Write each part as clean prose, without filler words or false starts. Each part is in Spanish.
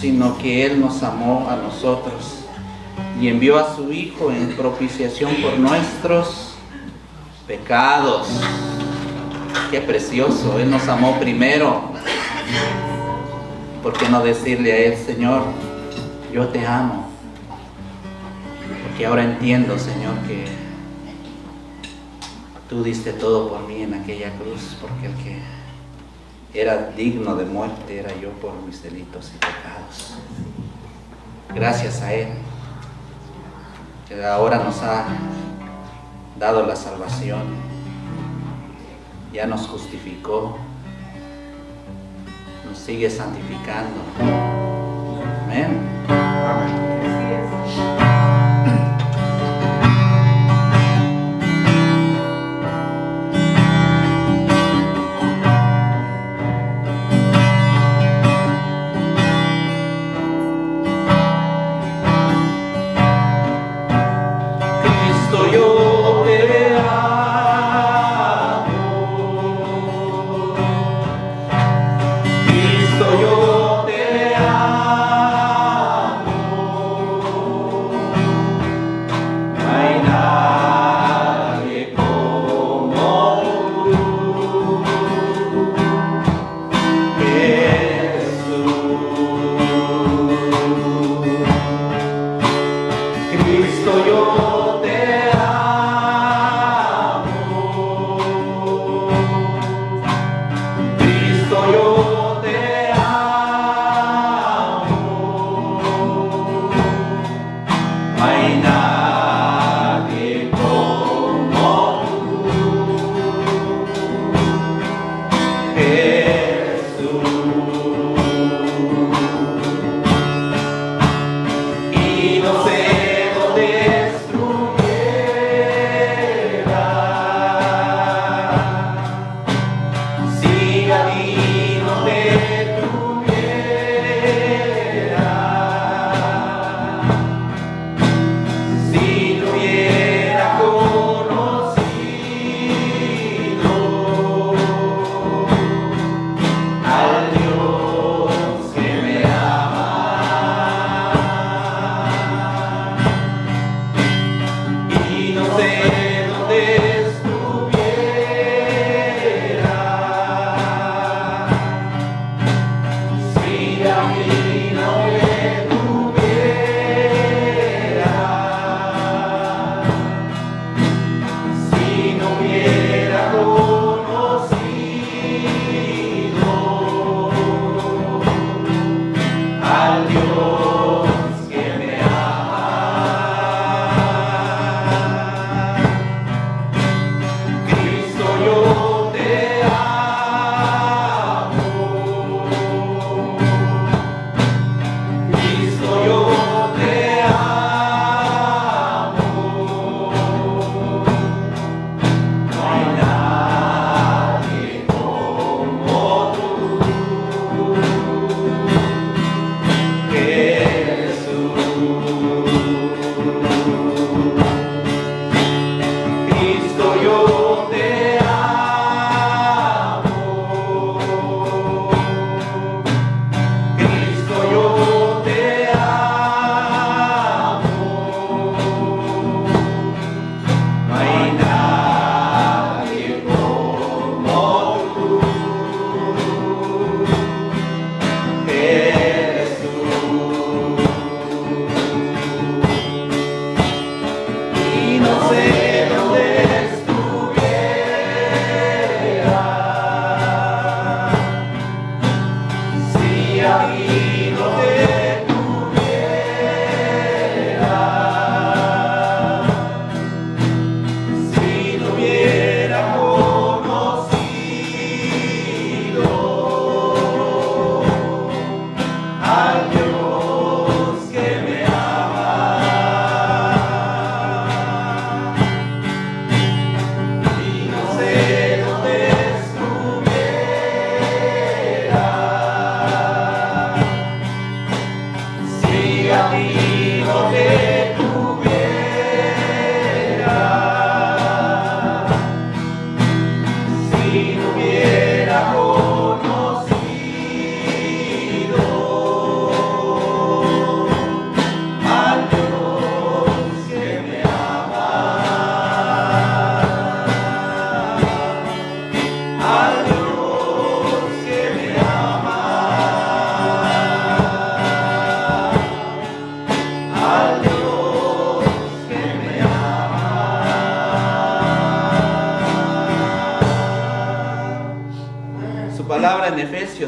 sino que Él nos amó a nosotros y envió a su Hijo en propiciación por nuestros pecados. Qué precioso, Él nos amó primero. ¿Por qué no decirle a Él: Señor, yo te amo? Porque ahora entiendo, Señor, que tú diste todo por mí en aquella cruz, porque el que era digno de muerte era yo por mis delitos y pecados. Gracias a Él, que ahora nos ha dado la salvación, ya nos justificó, nos sigue santificando. Amén. Amén.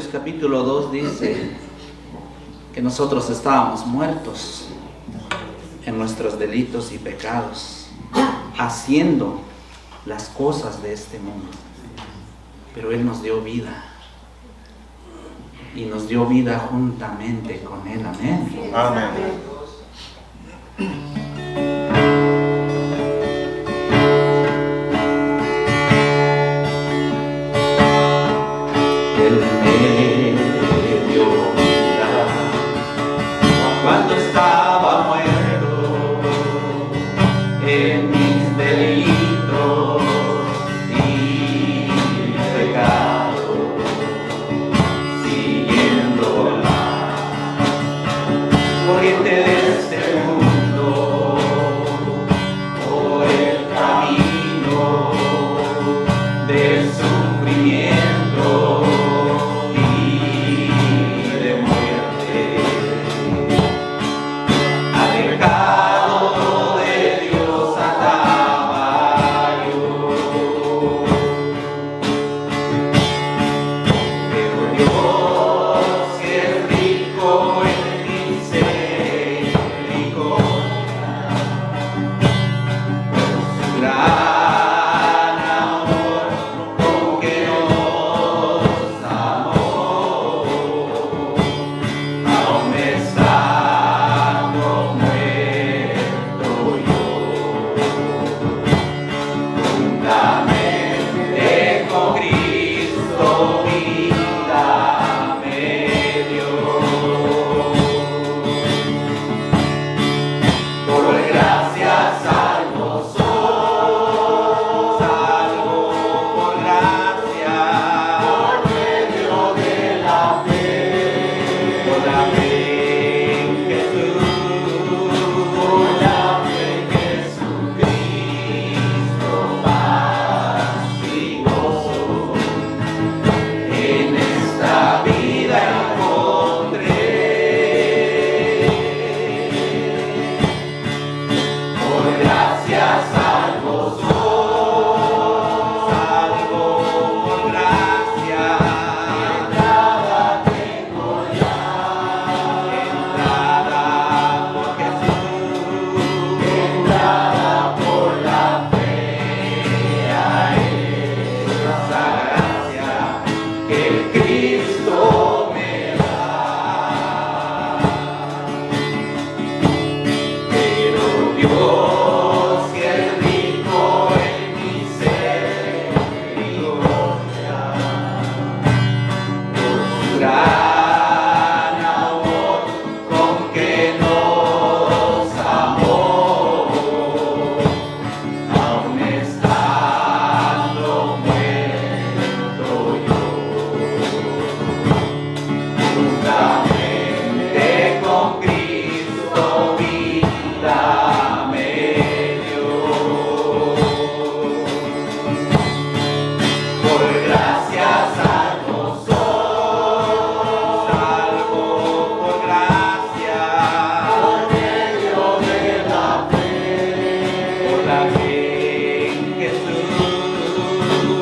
Corintios capítulo 2 dice que nosotros estábamos muertos en nuestros delitos y pecados, haciendo las cosas de este mundo. Pero Él nos dio vida. Y nos dio vida juntamente con Él. Amén. Amén. Él me dio vida cuando estaba muerto en mis delitos y pecados, siguiendo la corriente de este mundo, por el camino del sufrimiento y de muerte, alejado de Dios andaba yo, pero Dios, que es rico en misericordia, por su gran amor con que nos amó, aun estando muerto yo, juntamente con Cristo vida me dio. Por gracia salvo soy, salvo por gracia, por medio de la fe, por la fe en Jesús, por la fe en Jesucristo, paz y gozo en esta vida encontré. Por gracia salvo soy, salvo por gracia, entrada tengo ya, entrada por Jesús, entrada por la fe a esa gracia que Cristo me da. Pero Dios, que es rico en misericordia, por su gran amor con que nos amó, aun estando muerto yo, juntamente con Cristo vida me dio. Por gracia salvo soy, salvo por gracia, por medio de la fe, por la fe en Jesús,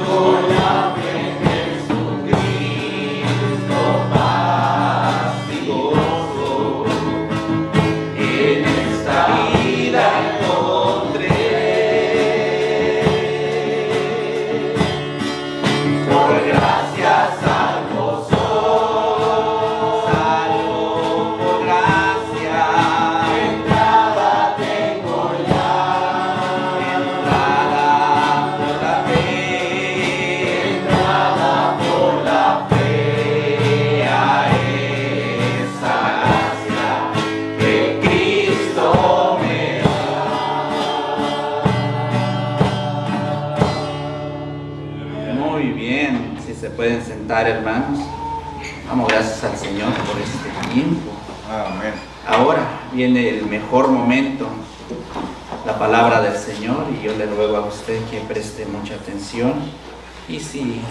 por la fe en Jesucristo, paz y gozo en esta vida encontré. Por gracia salvo soy, salvo por gracia, entrada tengo ya, entrada por la fe, entrada por la fe a esa gracia que Cristo me da. Muy bien, si se pueden sentar, hermanos. Damos gracias al Señor por este tiempo. Amén. Ahora viene el mejor momento, la palabra del Señor, y yo le ruego a usted que preste mucha atención y si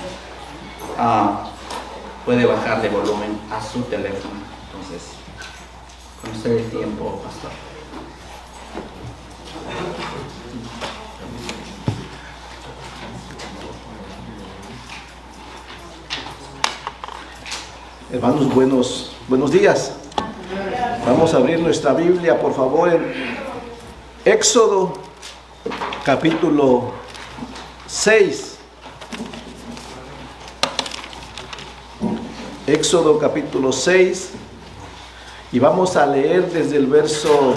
puede bajarle volumen a su teléfono. Entonces, con usted el tiempo, pastor. Hermanos, buenos días. Vamos a abrir nuestra Biblia, por favor, en Éxodo, capítulo 6. Éxodo, capítulo 6. Y vamos a leer desde el verso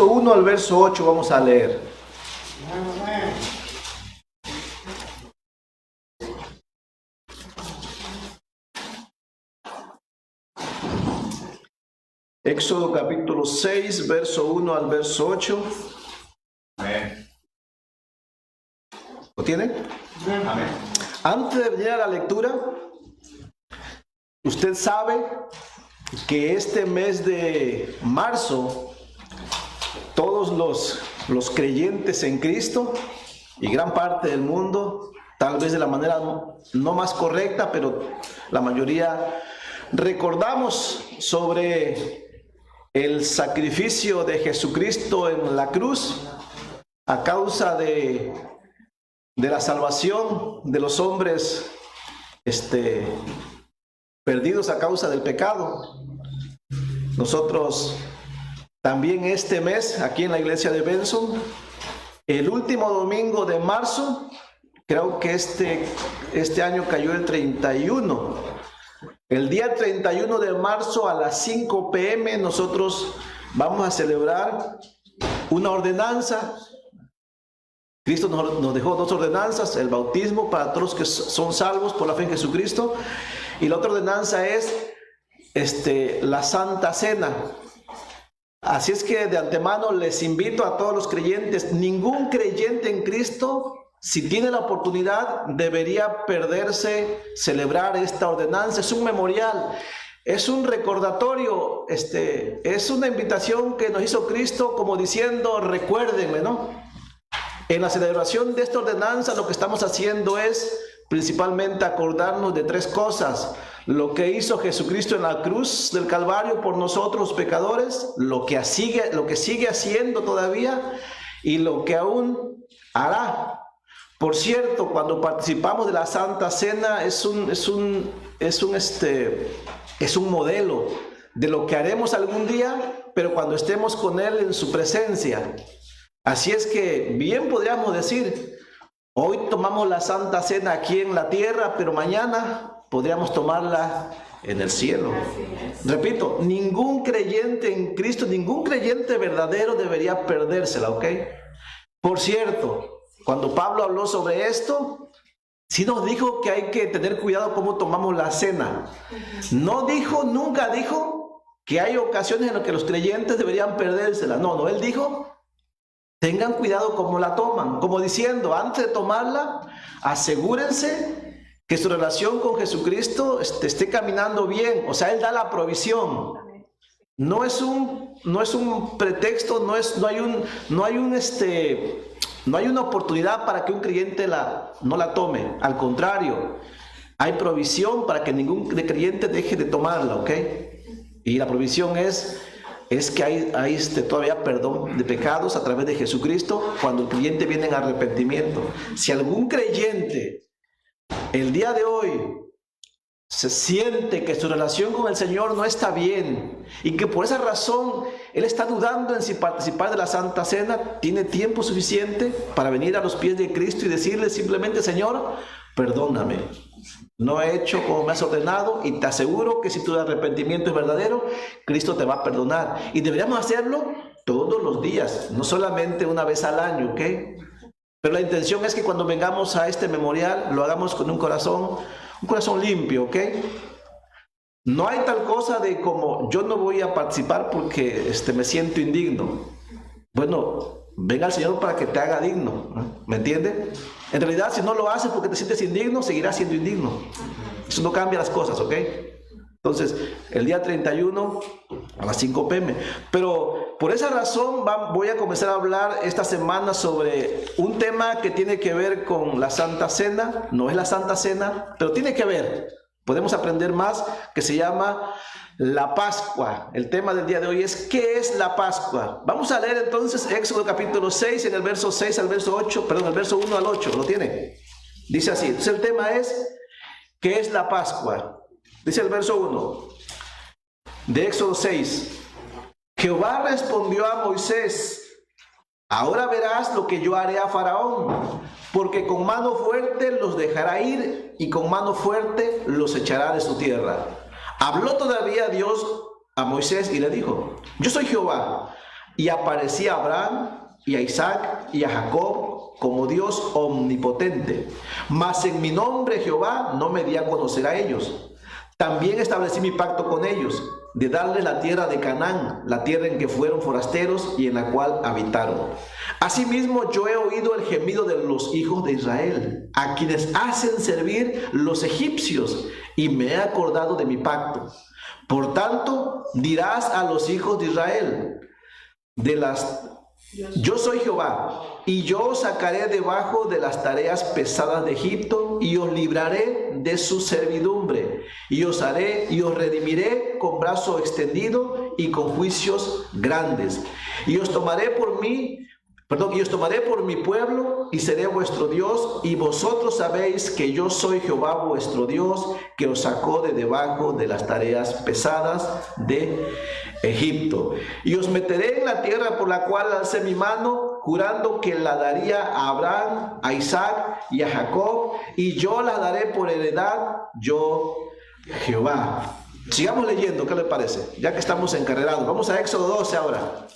1 al verso 8 vamos a leer. Éxodo capítulo 6, verso 1 al verso 8. Amén. ¿Lo tienen? Amén. Antes de venir a la lectura, usted sabe que este mes de marzo, todos los creyentes en Cristo y gran parte del mundo, tal vez de la manera no más correcta, pero la mayoría recordamos sobre el sacrificio de Jesucristo en la cruz a causa de la salvación de los hombres perdidos a causa del pecado. Nosotros también este mes, aquí en la iglesia de Benson, el último domingo de marzo, creo que este año cayó el 31. El día 31 de marzo a las 5 p.m. nosotros vamos a celebrar una ordenanza. Cristo nos dejó dos ordenanzas: el bautismo para todos los que son salvos por la fe en Jesucristo, y la otra ordenanza es la Santa Cena. Así es que de antemano les invito a todos los creyentes. Ningún creyente en Cristo, si tiene la oportunidad, debería perderse celebrar esta ordenanza. Es un memorial, es un recordatorio, es una invitación que nos hizo Cristo, como diciendo: recuérdenme, ¿no? En la celebración de esta ordenanza lo que estamos haciendo es principalmente acordarnos de tres cosas: lo que hizo Jesucristo en la cruz del Calvario por nosotros pecadores, lo que sigue haciendo todavía y lo que aún hará. Por cierto, cuando participamos de la Santa Cena es un modelo de lo que haremos algún día, pero cuando estemos con Él en su presencia. Así es que bien podríamos decir: hoy tomamos la Santa Cena aquí en la tierra, pero mañana podríamos tomarla en el cielo. Repito, ningún creyente en Cristo, ningún creyente verdadero debería perdérsela, ¿ok? Por cierto, cuando Pablo habló sobre esto, sí nos dijo que hay que tener cuidado cómo tomamos la cena. Nunca dijo que hay ocasiones en las que los creyentes deberían perdérsela. No, él dijo: tengan cuidado cómo la toman, como diciendo, antes de tomarla, asegúrense que su relación con Jesucristo esté caminando bien. O sea, Él da la provisión. No es un pretexto, no hay una oportunidad para que un creyente no la tome. Al contrario, hay provisión para que ningún creyente deje de tomarla, ¿ok? Y la provisión es que hay todavía perdón de pecados a través de Jesucristo cuando el creyente viene en arrepentimiento. Si algún creyente el día de hoy se siente que su relación con el Señor no está bien y que por esa razón él está dudando en si participar de la Santa Cena, tiene tiempo suficiente para venir a los pies de Cristo y decirle simplemente: Señor, perdóname, no he hecho como me has ordenado, y te aseguro que si tu arrepentimiento es verdadero, Cristo te va a perdonar. Y deberíamos hacerlo todos los días, no solamente una vez al año, ¿ok? Pero la intención es que cuando vengamos a este memorial lo hagamos con un corazón limpio, ¿ok? No hay tal cosa de como: yo no voy a participar porque me siento indigno. Bueno, venga al Señor para que te haga digno, ¿no? ¿Me entiende? En realidad, si no lo haces porque te sientes indigno, seguirás siendo indigno. Eso no cambia las cosas, ¿ok? Entonces, el día 31 a las 5 p.m. Pero por esa razón voy a comenzar a hablar esta semana sobre un tema que tiene que ver con la Santa Cena. No es la Santa Cena, pero tiene que ver. Podemos aprender más, que se llama la Pascua. El tema del día de hoy es: ¿qué es la Pascua? Vamos a leer entonces Éxodo capítulo 6, en el verso 6 al verso 8, perdón, el verso 1 al 8. ¿Lo tiene? Dice así. Entonces el tema es, ¿qué es la Pascua? Dice el verso 1 de Éxodo 6. Jehová respondió a Moisés: ahora verás lo que yo haré a Faraón, porque con mano fuerte los dejará ir y con mano fuerte los echará de su tierra. Habló todavía Dios a Moisés y le dijo: yo soy Jehová. Y aparecía a Abraham y a Isaac y a Jacob como Dios omnipotente. Mas en mi nombre Jehová no me di a conocer a ellos. También establecí mi pacto con ellos, de darles la tierra de Canaán, la tierra en que fueron forasteros y en la cual habitaron. Asimismo, yo he oído el gemido de los hijos de Israel, a quienes hacen servir los egipcios, y me he acordado de mi pacto. Por tanto, dirás a los hijos de Israel: yo soy Jehová, y yo os sacaré debajo de las tareas pesadas de Egipto, y os libraré de su servidumbre, y os redimiré con brazo extendido y con juicios grandes. Y os tomaré por mi pueblo, y seré vuestro Dios, y vosotros sabéis que yo soy Jehová vuestro Dios, que os sacó de debajo de las tareas pesadas de Egipto. Y os meteré en la tierra por la cual alcé mi mano, jurando que la daría a Abraham, a Isaac y a Jacob, y yo la daré por heredad, yo Jehová. Sigamos leyendo, ¿qué le parece? Ya que estamos encarrerados, vamos a Éxodo 12 ahora.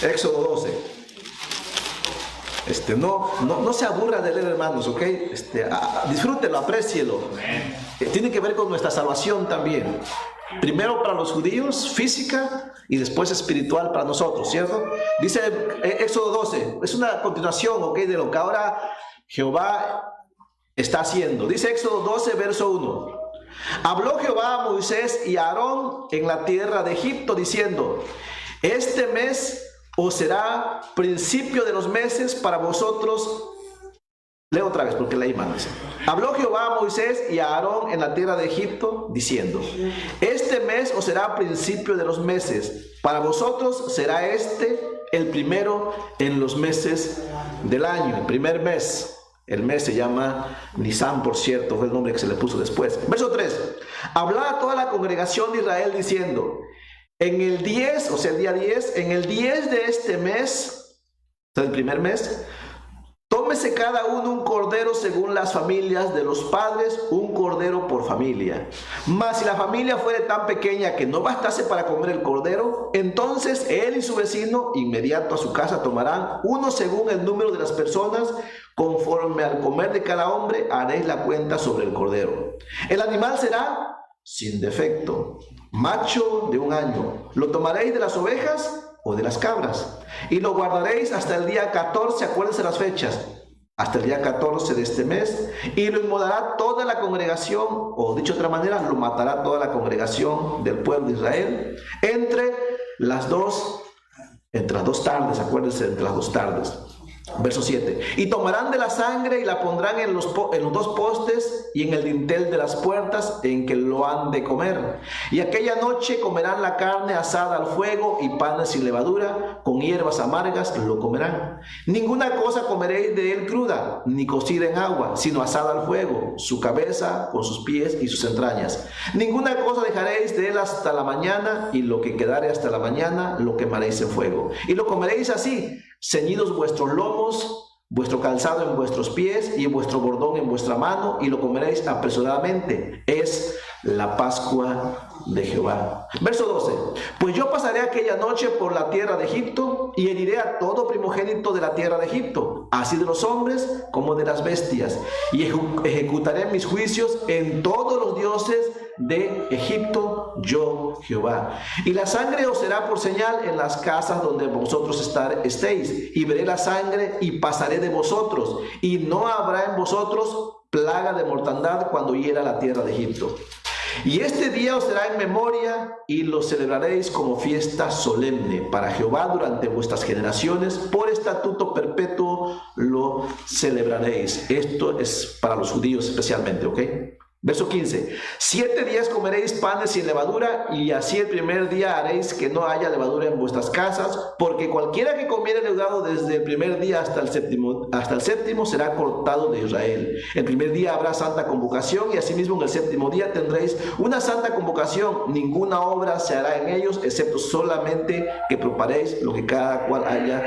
Éxodo 12. No se aburra de leer, hermanos, ¿ok? Disfrútelo, aprécielo. Tiene que ver con nuestra salvación también. Primero para los judíos, física, y después espiritual para nosotros, ¿cierto? Dice Éxodo 12, es una continuación, ¿ok? De lo que ahora Jehová está haciendo. Dice Éxodo 12, verso 1. Habló Jehová a Moisés y a Aarón en la tierra de Egipto, diciendo: este mes os será principio de los meses para vosotros. Leo otra vez porque leí mal. Habló Jehová a Moisés y a Aarón en la tierra de Egipto, diciendo: este mes os será principio de los meses, para vosotros será el primero en los meses del año. El primer mes, el mes se llama Nisan, por cierto, fue el nombre que se le puso después. Verso 3. Habló a toda la congregación de Israel diciendo: en el 10, o sea el día 10, en el 10 de este mes, o sea el primer mes, tómese cada uno un cordero según las familias de los padres, un cordero por familia. Mas si la familia fuere tan pequeña que no bastase para comer el cordero, entonces él y su vecino inmediato a su casa tomarán uno según el número de las personas, conforme al comer de cada hombre haréis la cuenta sobre el cordero. El animal será sin defecto, macho de 1 año. Lo tomaréis de las ovejas o de las cabras, y lo guardaréis hasta el día 14, acuérdense las fechas, hasta el día 14 de este mes, y lo inmolará toda la congregación, o dicho de otra manera, lo matará toda la congregación del pueblo de Israel, entre las dos tardes, acuérdense, entre las 2 tardes. Verso 7. Y tomarán de la sangre y la pondrán en los 2 postes y en el dintel de las puertas en que lo han de comer. Y aquella noche comerán la carne asada al fuego y panes sin levadura, con hierbas amargas lo comerán. Ninguna cosa comeréis de él cruda, ni cocida en agua, sino asada al fuego, su cabeza con sus pies y sus entrañas. Ninguna cosa dejaréis de él hasta la mañana, y lo que quedare hasta la mañana lo quemaréis en fuego. Y lo comeréis así: ceñidos vuestros lomos, vuestro calzado en vuestros pies y vuestro bordón en vuestra mano, y lo comeréis apresuradamente. Es la Pascua de Jehová. Verso 12. Pues yo pasaré aquella noche por la tierra de Egipto, y heriré a todo primogénito de la tierra de Egipto, así de los hombres como de las bestias, y ejecutaré mis juicios en todos los dioses de Egipto, yo Jehová. Y la sangre os será por señal en las casas donde vosotros estéis, y veré la sangre y pasaré de vosotros, y no habrá en vosotros plaga de mortandad cuando hiera la tierra de Egipto. Y este día os será en memoria, y lo celebraréis como fiesta solemne para Jehová durante vuestras generaciones, por estatuto perpetuo lo celebraréis. Esto es para los judíos especialmente, ¿ok? Verso 15. 7 días comeréis panes sin levadura, y así el primer día haréis que no haya levadura en vuestras casas, porque cualquiera que comiere leudado desde el primer día hasta el séptimo será cortado de Israel. El primer día habrá santa convocación, y asimismo en el séptimo día tendréis una santa convocación. Ninguna obra se hará en ellos, excepto solamente que preparéis lo que cada cual haya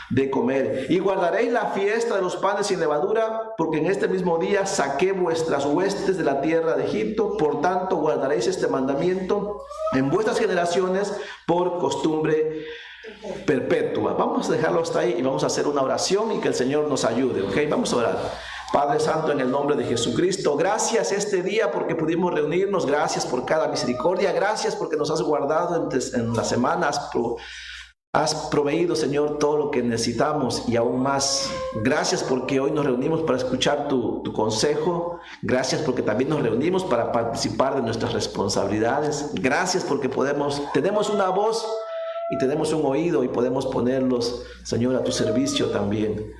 de comer. Y guardaréis la fiesta de los panes sin levadura, porque en este mismo día saqué vuestras huestes de la tierra de Egipto. Por tanto, guardaréis este mandamiento en vuestras generaciones por costumbre perpetua. Vamos a dejarlo hasta ahí y vamos a hacer una oración y que el Señor nos ayude, ¿ok? Vamos a orar. Padre Santo, en el nombre de Jesucristo, gracias este día porque pudimos reunirnos, gracias por cada misericordia, gracias porque nos has guardado en las semanas. Has proveído, Señor, todo lo que necesitamos y aún más. Gracias porque hoy nos reunimos para escuchar tu consejo. Gracias porque también nos reunimos para participar de nuestras responsabilidades. Gracias porque tenemos una voz y tenemos un oído y podemos ponerlos, Señor, a tu servicio también.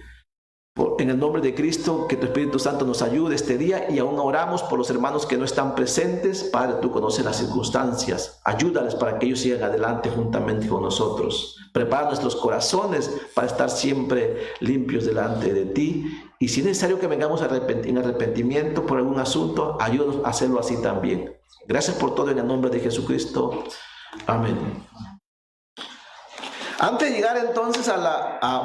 En el nombre de Cristo, que tu Espíritu Santo nos ayude este día, y aún oramos por los hermanos que no están presentes. Padre, tú conoces las circunstancias. Ayúdales para que ellos sigan adelante juntamente con nosotros. Prepara nuestros corazones para estar siempre limpios delante de ti. Y si es necesario que vengamos en arrepentimiento por algún asunto, ayúdanos a hacerlo así también. Gracias por todo en el nombre de Jesucristo. Amén. Antes de llegar entonces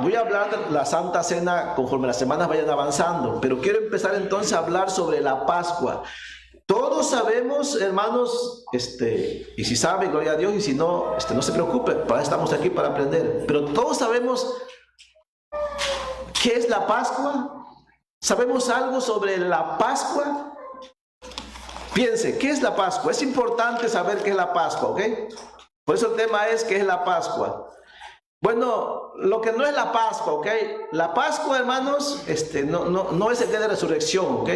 voy a hablar de la Santa Cena conforme las semanas vayan avanzando, pero quiero empezar entonces a hablar sobre la Pascua. Todos sabemos, hermanos, y si saben, gloria a Dios, y si no, no se preocupen, para eso estamos aquí para aprender. Pero todos sabemos qué es la Pascua. ¿Sabemos algo sobre la Pascua? Piense, ¿qué es la Pascua? Es importante saber qué es la Pascua, ¿ok? Por eso el tema es ¿qué es la Pascua? Bueno, lo que no es la Pascua, ¿ok? La Pascua, hermanos, no es el día de resurrección, ¿ok?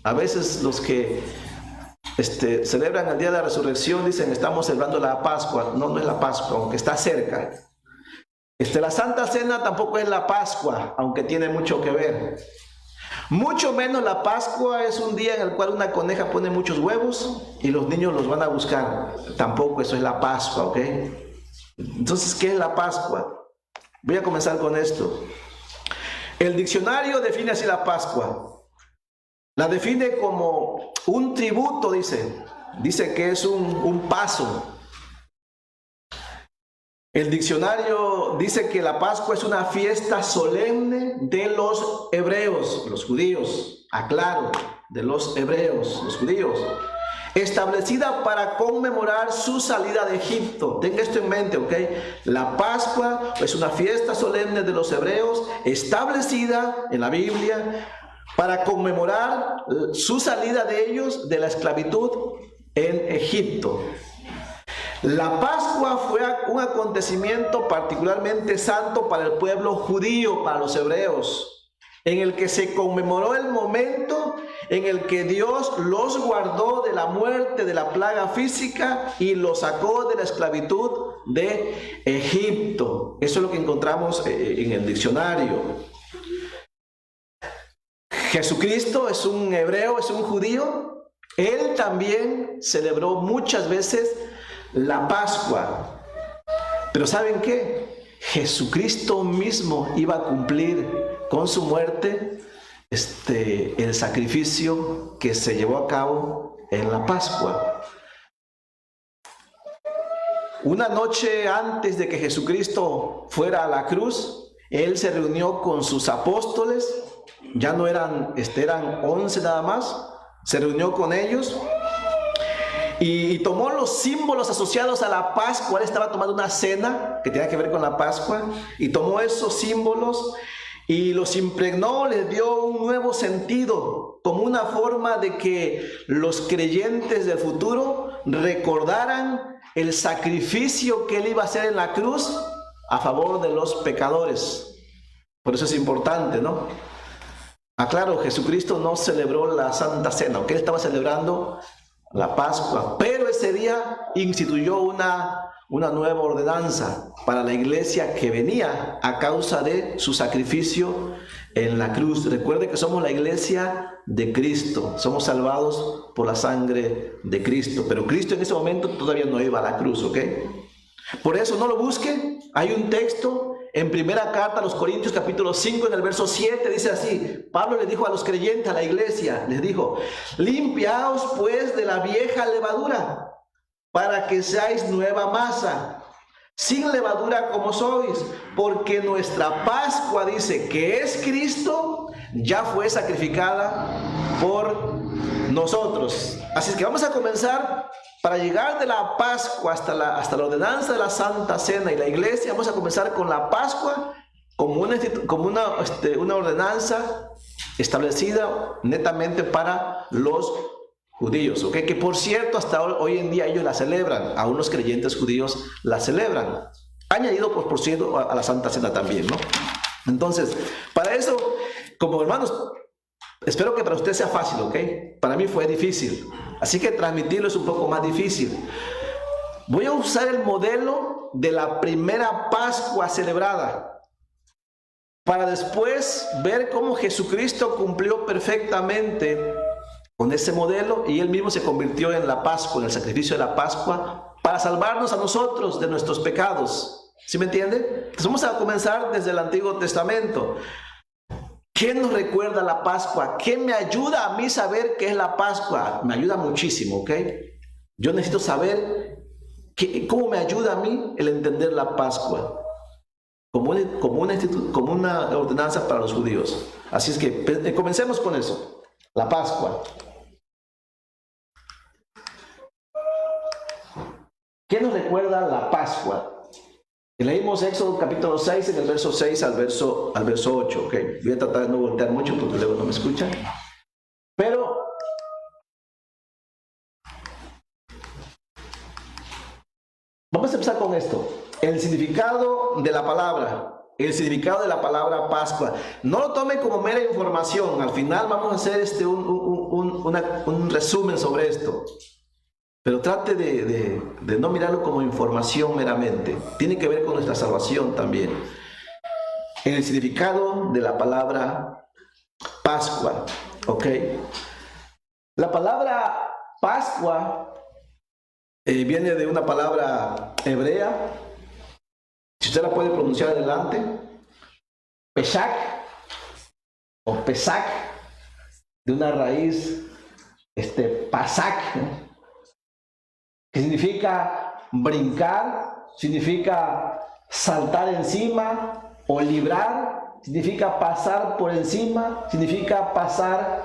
A veces los que celebran el día de la resurrección dicen estamos celebrando la Pascua. No, no es la Pascua, aunque está cerca. La Santa Cena tampoco es la Pascua, aunque tiene mucho que ver. Mucho menos la Pascua es un día en el cual una coneja pone muchos huevos y los niños los van a buscar. Tampoco eso es la Pascua, ¿ok? Entonces, ¿qué es la Pascua? Voy a comenzar con esto. El diccionario define así la Pascua. La define como un tributo, dice que es un paso. El diccionario dice que la Pascua es una fiesta solemne de los hebreos, los judíos, aclaro, de los hebreos, los judíos, establecida para conmemorar su salida de Egipto. Tenga esto en mente, ¿ok? La Pascua es una fiesta solemne de los hebreos, establecida en la Biblia para conmemorar su salida de ellos de la esclavitud en Egipto. La Pascua fue un acontecimiento particularmente santo para el pueblo judío, para los hebreos, en el que se conmemoró el momento en el que Dios los guardó de la muerte, de la plaga física, y los sacó de la esclavitud de Egipto. Eso es lo que encontramos en el diccionario. Jesucristo es un hebreo, es un judío. Él también celebró muchas veces la Pascua. Pero ¿saben qué? Jesucristo mismo iba a cumplir con su muerte el sacrificio que se llevó a cabo en la Pascua. Una noche antes de que Jesucristo fuera a la cruz, Él se reunió con sus apóstoles. Ya no eran 11 nada más. Se reunió con ellos y tomó los símbolos asociados a la Pascua. Él estaba tomando una cena que tenía que ver con la Pascua, y tomó esos símbolos y los impregnó, les dio un nuevo sentido, como una forma de que los creyentes del futuro recordaran el sacrificio que Él iba a hacer en la cruz a favor de los pecadores. Por eso es importante, ¿no? Aclaro, Jesucristo no celebró la Santa Cena, aunque Él estaba celebrando la Pascua, pero ese día instituyó una nueva ordenanza para la iglesia que venía a causa de su sacrificio en la cruz. Recuerde que somos la iglesia de Cristo. Somos salvados por la sangre de Cristo. Pero Cristo en ese momento todavía no iba a la cruz, ¿ok? Por eso no lo busque. Hay un texto en primera carta a los Corintios capítulo 5 en el verso 7, dice así. Pablo le dijo a los creyentes, a la iglesia, les dijo: limpiaos pues de la vieja levadura, para que seáis nueva masa, sin levadura como sois, porque nuestra Pascua, dice, que es Cristo, ya fue sacrificada por nosotros. Así es que vamos a comenzar. Para llegar de la Pascua hasta la ordenanza de la Santa Cena y la iglesia, vamos a comenzar con la Pascua como una ordenanza establecida netamente para los judíos, ¿ok? Que por cierto, hasta hoy en día ellos la celebran, aún los creyentes judíos la celebran, añadido por cierto a la Santa Cena también, ¿no? Entonces, para eso, como hermanos, espero que para usted sea fácil, ¿ok? Para mí fue difícil, así que transmitirlo es un poco más difícil. Voy a usar el modelo de la primera Pascua celebrada, para después ver cómo Jesucristo cumplió perfectamente con ese modelo y Él mismo se convirtió en la Pascua, en el sacrificio de la Pascua, para salvarnos a nosotros de nuestros pecados. ¿Sí me entiende? Entonces vamos a comenzar desde el Antiguo Testamento. ¿Qué nos recuerda la Pascua? ¿Qué me ayuda a mí saber qué es la Pascua? Me ayuda muchísimo, ¿ok? Yo necesito saber cómo me ayuda a mí el entender la Pascua como una ordenanza para los judíos. Así es que comencemos con eso. La Pascua. ¿Qué nos recuerda la Pascua? Leímos Éxodo capítulo 6 en el verso 6 al verso 8, ¿ok? Voy a tratar de no voltear mucho porque luego no me escuchan. Pero vamos a empezar con esto. El significado de la palabra. El significado de la palabra Pascua. No lo tome como mera información. Al final vamos a hacer un resumen sobre esto. Pero trate de no mirarlo como información meramente. Tiene que ver con nuestra salvación también. El significado de la palabra Pascua, ¿ok? La palabra Pascua viene de una palabra hebrea. Si usted la puede pronunciar adelante. Peshach o Pesach, de una raíz Pasak, ¿no? Que significa brincar, significa saltar encima o librar, significa pasar por encima, significa pasar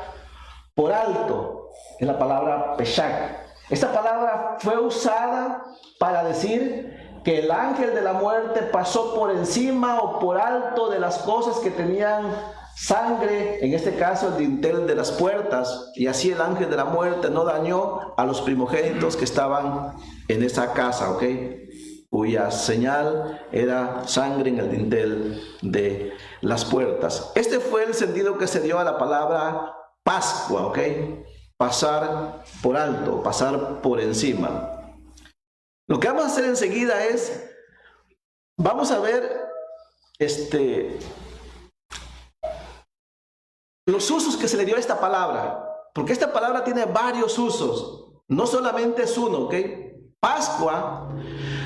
por alto. Es la palabra Peshach. Esta palabra fue usada para decir que el ángel de la muerte pasó por encima o por alto de las cosas que tenían sangre, en este caso el dintel de las puertas, y así el ángel de la muerte no dañó a los primogénitos que estaban en esa casa, ¿ok? Cuya señal era sangre en el dintel de las puertas. Este fue el sentido que se dio a la palabra Pascua, ¿ok? Pasar por alto, pasar por encima. Lo que vamos a hacer enseguida es, vamos a ver los usos que se le dio a esta palabra, porque esta palabra tiene varios usos, no solamente es uno, ¿ok? Pascua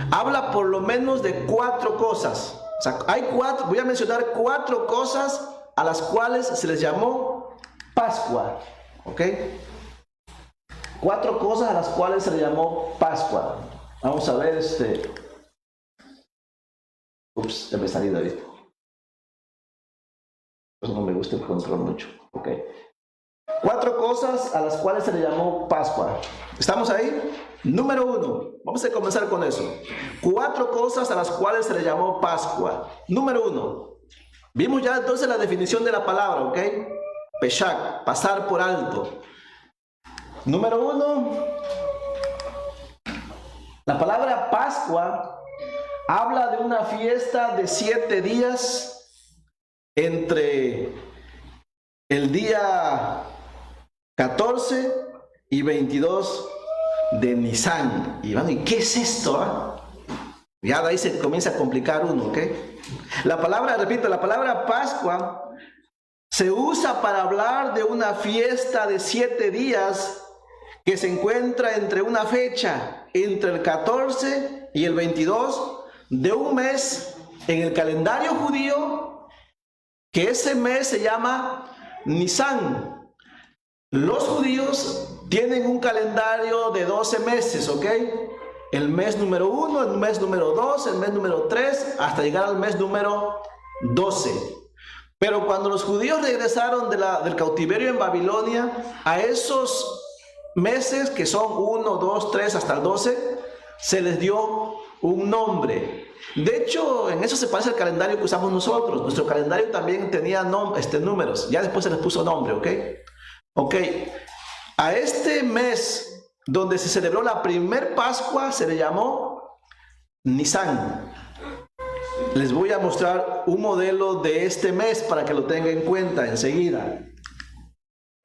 habla por lo menos de 4 cosas. O sea, voy a mencionar 4 cosas a las cuales se les llamó Pascua, ¿ok? 4 cosas a las cuales se le llamó Pascua. Vamos a ver Ups, ya me salí de ahí. Pues no me gusta el control mucho. Ok. 4 cosas a las cuales se le llamó Pascua. ¿Estamos ahí? Número 1. Vamos a comenzar con eso. 4 cosas a las cuales se le llamó Pascua. Número 1. Vimos ya entonces la definición de la palabra, ¿ok? Peshach, pasar por alto. Número 1. La palabra Pascua habla de una fiesta de 7 días entre el día 14 y 22 de Nisan. Y van, ¿y qué es esto? Ya de ahí se comienza a complicar uno, ¿ok? La palabra, repito, la palabra Pascua se usa para hablar de una fiesta de 7 días que se encuentra entre una fecha, entre el 14 y el 22 de un mes en el calendario judío, que ese mes se llama Nisan. Los judíos tienen un calendario de 12 meses, ¿ok? El mes número 1, el mes número 2, el mes número 3, hasta llegar al mes número 12. Pero cuando los judíos regresaron del cautiverio en Babilonia, a esos meses que son 1, 2, 3 hasta el 12, se les dio un nombre. De hecho, en eso se parece al calendario que usamos nosotros. Nuestro calendario también tenía números. Ya después se les puso nombre, ¿ok? Ok. A este mes donde se celebró la primer Pascua se le llamó Nisan. Les voy a mostrar un modelo de este mes para que lo tengan en cuenta enseguida.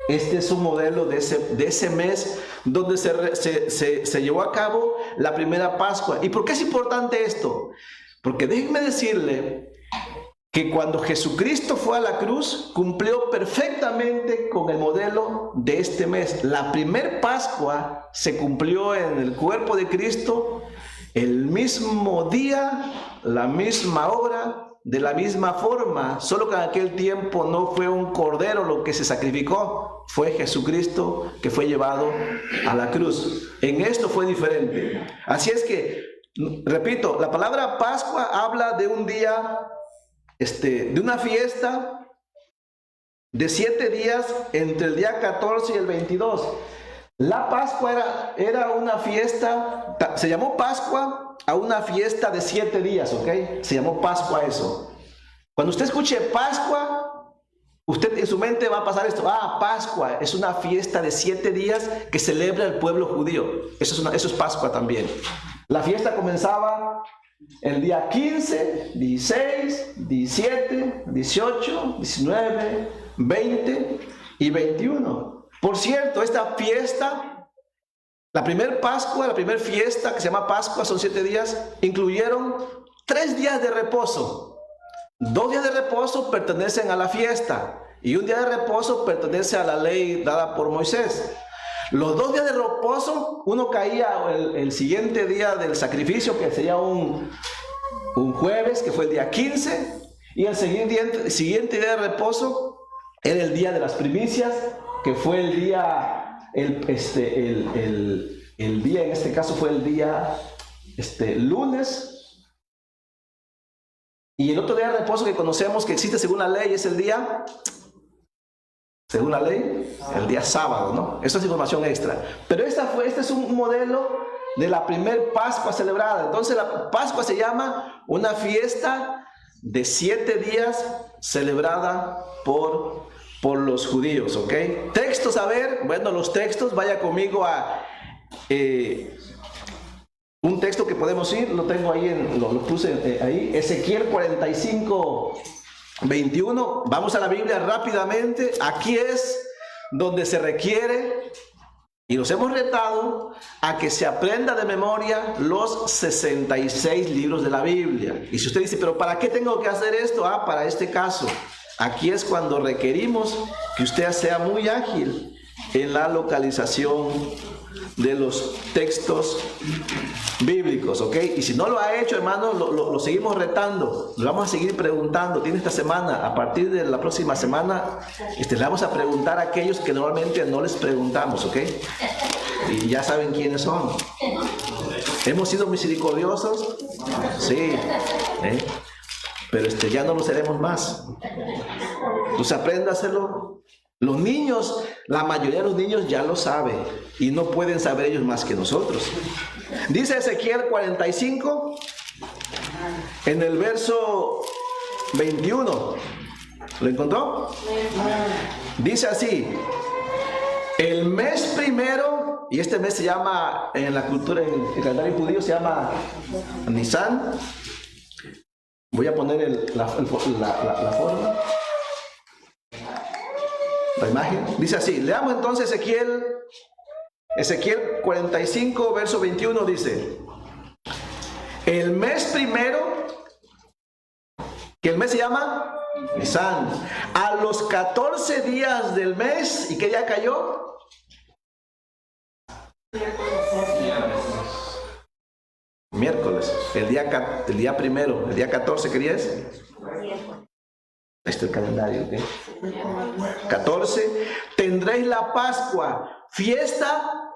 Este es un modelo de ese mes donde se llevó a cabo la primera Pascua. ¿Y por qué es importante esto? Porque déjenme decirle que cuando Jesucristo fue a la cruz, cumplió perfectamente con el modelo de este mes. La primer Pascua se cumplió en el cuerpo de Cristo el mismo día, la misma hora, de la misma forma, solo que en aquel tiempo no fue un cordero lo que se sacrificó, fue Jesucristo que fue llevado a la cruz. En esto fue diferente. Así es que, repito, la palabra Pascua habla de un día, de una fiesta de 7 días entre el día 14 y el 22. La Pascua era una fiesta, se llamó Pascua a una fiesta de 7 días, ¿ok? Se llamó Pascua eso. Cuando usted escuche Pascua, usted en su mente va a pasar esto. Pascua es una fiesta de 7 días que celebra el pueblo judío. Eso es Pascua también. La fiesta comenzaba el día 15, 16, 17, 18, 19, 20 y 21. Por cierto, esta fiesta, la primera Pascua, la primera fiesta que se llama Pascua, son 7 días, incluyeron 3 días de reposo. 2 días de reposo pertenecen a la fiesta y un día de reposo pertenece a la ley dada por Moisés. Los 2 días de reposo, uno caía el siguiente día del sacrificio, que sería un jueves, que fue el día 15, y el siguiente día de reposo era el día de las primicias, que fue el día, el día, en este caso fue el día lunes. Y el otro día de reposo que conocemos que existe según la ley es el día, según la ley, el día sábado, ¿no? Eso es información extra. Pero este es un modelo de la primer Pascua celebrada. Entonces la Pascua se llama una fiesta de 7 días celebrada por los judíos, ¿ok? Textos, a ver, bueno, los textos, vaya conmigo a un texto que podemos ir, lo tengo ahí, lo puse ahí, Ezequiel 45, 21, vamos a la Biblia rápidamente. Aquí es donde se requiere, y los hemos retado, a que se aprenda de memoria los 66 libros de la Biblia. Y si usted dice, pero ¿para qué tengo que hacer esto? Para este caso. Aquí es cuando requerimos que usted sea muy ágil en la localización de los textos bíblicos, ¿ok? Y si no lo ha hecho, hermano, lo seguimos retando, lo vamos a seguir preguntando. Tiene esta semana, a partir de la próxima semana, le vamos a preguntar a aquellos que normalmente no les preguntamos, ¿ok? Y ya saben quiénes son. ¿Hemos sido misericordiosos? Sí, pero ya no lo seremos más. Pues aprenda a hacerlo. Los niños, la mayoría de los niños ya lo sabe y no pueden saber ellos más que nosotros. Dice Ezequiel 45 en el verso 21. ¿Lo encontró? Dice así: el mes primero, y este mes se llama en la cultura, en el calendario judío se llama Nisan. Voy a poner la forma, la imagen. Dice así, leamos entonces Ezequiel 45, verso 21, dice: el mes primero, que el mes se llama Nisan. A los 14 días del mes, ¿y qué día cayó? Miércoles. El día primero, el día 14, ¿qué día es? Ahí está el calendario, ¿ok? 14. Tendréis la Pascua, fiesta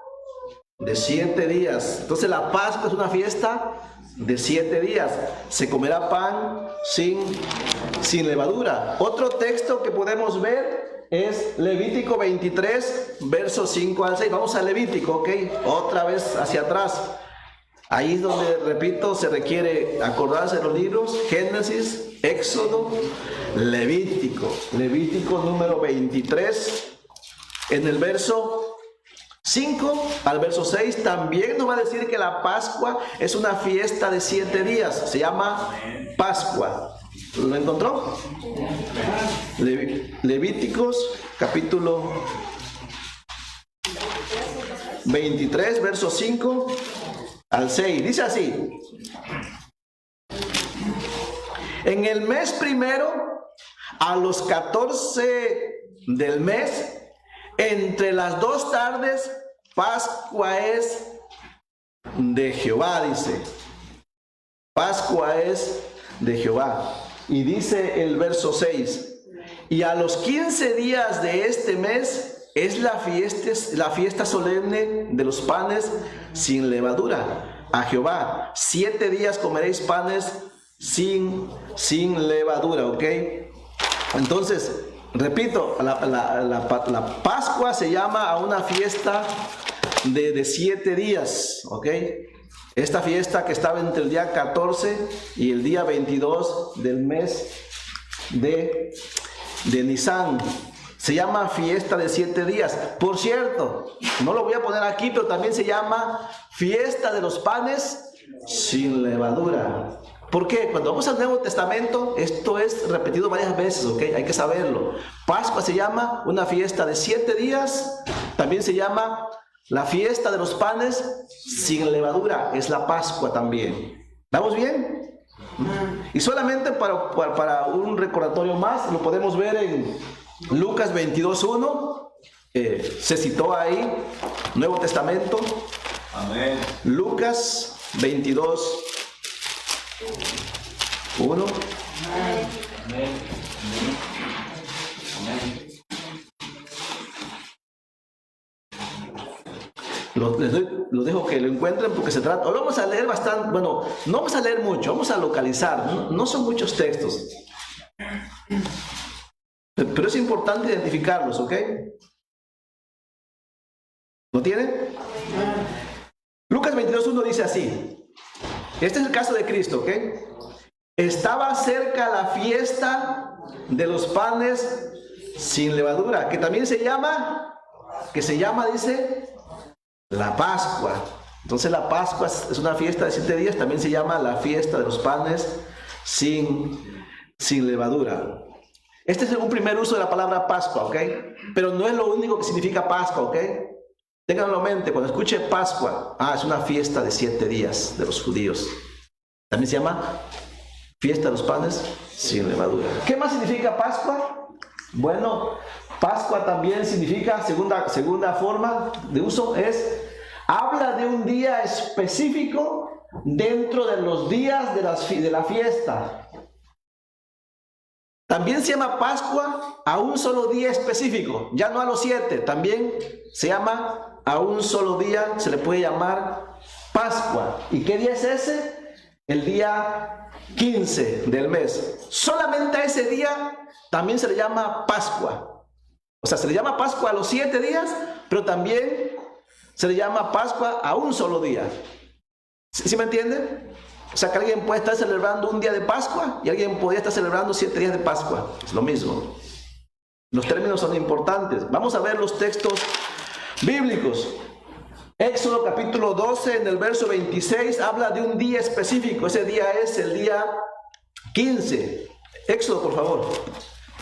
de 7 días. Entonces la Pascua es una fiesta de 7 días. Se comerá pan sin levadura. Otro texto que podemos ver es Levítico 23, versos 5 al 6. Vamos a Levítico, ¿ok? Otra vez hacia atrás. Ahí es donde, repito, se requiere acordarse de los libros: Génesis, Éxodo, Levítico. Levítico número 23, en el verso 5 al verso 6, también nos va a decir que la Pascua es una fiesta de 7 días. Se llama Pascua. ¿Lo encontró? Levíticos, capítulo 23, verso 5 al 6. Dice así: en el mes primero, a los 14 del mes, entre las 2 tardes, Pascua es de Jehová, dice. Pascua es de Jehová. Y dice el verso 6: y a los 15 días de este mes es la fiesta solemne de los panes sin levadura a Jehová. 7 días comeréis panes sin levadura, ¿ok? Entonces, repito, la Pascua se llama a una fiesta de 7 días, ¿ok? Esta fiesta que estaba entre el día 14 y el día 22 del mes de Nisan. Se llama fiesta de 7 días. Por cierto, no lo voy a poner aquí, pero también se llama fiesta de los panes sin levadura. ¿Por qué? Cuando vamos al Nuevo Testamento, esto es repetido varias veces, ¿ok? Hay que saberlo. Pascua se llama una fiesta de 7 días. Un se llama la fiesta de los panes sin levadura. Es la Pascua también. ¿Vamos bien? Y solamente para un recordatorio más, lo podemos ver en Lucas 22:1. Se citó ahí, Nuevo Testamento. Amén. Lucas 22:1. Los dejo que lo encuentren porque se trata. Hoy vamos a leer bastante, bueno, no vamos a leer mucho, vamos a localizar. No son muchos textos, pero es importante identificarlos, ¿ok? ¿Lo tienen? Lucas 22:1 dice así. Este es el caso de Cristo, ¿ok? Estaba cerca la fiesta de los panes sin levadura, que también se llama, dice, la Pascua. Entonces la Pascua es una fiesta de 7 días, también se llama la fiesta de los panes sin levadura. Este es un primer uso de la palabra Pascua, ¿ok? Pero no es lo único que significa Pascua, ¿ok? Ténganlo en mente, cuando escuche Pascua, es una fiesta de 7 días de los judíos. También se llama fiesta de los panes sin levadura. ¿Qué más significa Pascua? Bueno, Pascua también significa, segunda forma de uso, habla de un día específico dentro de los días de la fiesta. También se llama Pascua a un solo día específico, ya no a los 7, también se llama a un solo día, se le puede llamar Pascua. ¿Y qué día es ese? El día 15 del mes. Solamente a ese día también se le llama Pascua. O sea, se le llama Pascua a los 7 días, pero también se le llama Pascua a un solo día. ¿Sí me entienden? O sea, que alguien puede estar celebrando un día de Pascua y alguien podría estar celebrando 7 días de Pascua. Es lo mismo. Los términos son importantes. Vamos a ver los textos bíblicos. Éxodo capítulo 12, en el verso 26, habla de un día específico. Ese día es el día 15. Éxodo, por favor.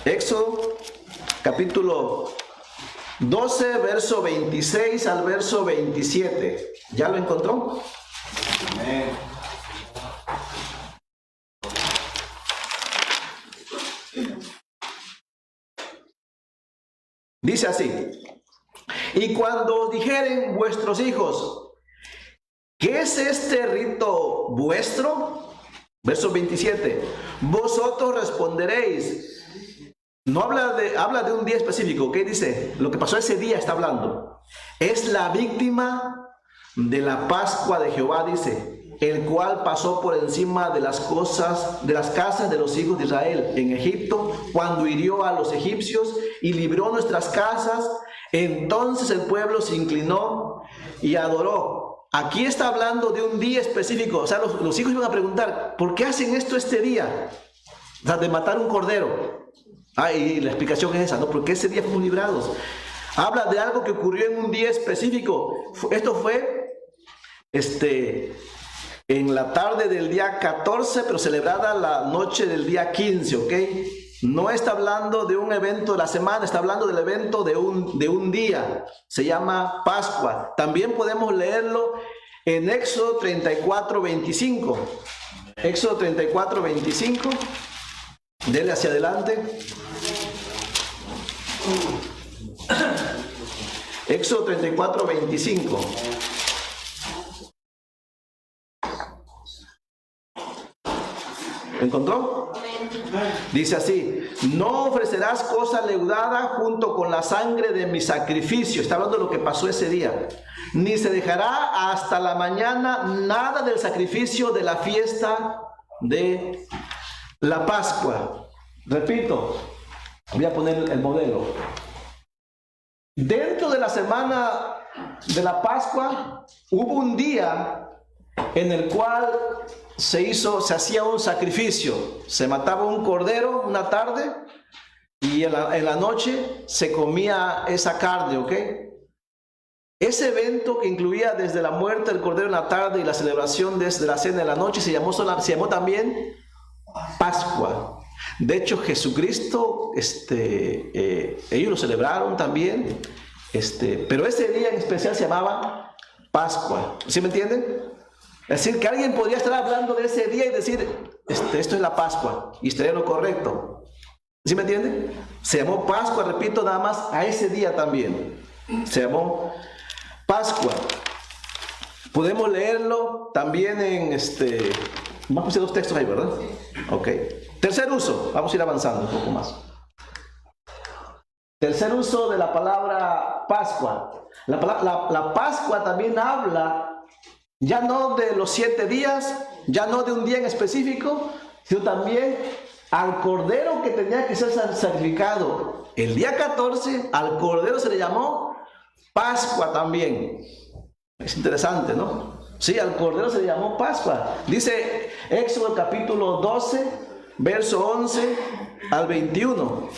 Éxodo capítulo 12, verso 26 al verso 27. ¿Ya lo encontró? Amén. Dice así: y cuando os dijeren vuestros hijos, ¿qué es este rito vuestro? Verso 27, vosotros responderéis. No habla de un día específico, ¿qué dice? Lo que pasó ese día está hablando. Es la víctima de la Pascua de Jehová, dice, el cual pasó por encima de las casas de los hijos de Israel en Egipto, cuando hirió a los egipcios y libró nuestras casas. Entonces el pueblo se inclinó y adoró. Aquí está hablando de un día específico. O sea, los hijos iban a preguntar, ¿por qué hacen esto este día? O sea, de matar un cordero. Y la explicación es esa, ¿no? Porque ese día fuimos librados. Habla de algo que ocurrió en un día específico. Esto fue en la tarde del día 14, pero celebrada la noche del día 15, ¿ok? No está hablando de un evento de la semana, está hablando del evento de un día. Se llama Pascua. También podemos leerlo en Éxodo 34, 25. Éxodo 34, 25. Dele hacia adelante. Éxodo 34, 25. ¿Encontró? Dice así: no ofrecerás cosa leudada junto con la sangre de mi sacrificio. Está hablando de lo que pasó ese día. Ni se dejará hasta la mañana nada del sacrificio de la fiesta de la Pascua. Repito, voy a poner el modelo. Dentro de la semana de la Pascua hubo un día en el cual se hacía un sacrificio. Se mataba un cordero una tarde y en la noche se comía esa carne, ¿ok? Ese evento, que incluía desde la muerte del cordero en la tarde y la celebración desde la cena en la noche, se llamó también Pascua. De hecho, Jesucristo, ellos lo celebraron también, pero ese día en especial se llamaba Pascua. ¿Sí me entienden? Es decir, que alguien podría estar hablando de ese día y decir, esto es la Pascua, y estaría lo correcto. ¿Sí me entienden? Se llamó Pascua, repito, nada más a ese día también. Se llamó Pascua. Podemos leerlo también en Vamos a hacer dos textos ahí, ¿verdad? Ok. Tercer uso. Vamos a ir avanzando un poco más. Tercer uso de la palabra Pascua. La Pascua también habla ya no de los 7 días, ya no de un día en específico, sino también al cordero que tenía que ser sacrificado. El día 14 al cordero se le llamó Pascua también. Es interesante, ¿no? Sí, al cordero se le llamó Pascua. Dice Éxodo capítulo 12, verso 11 al 21.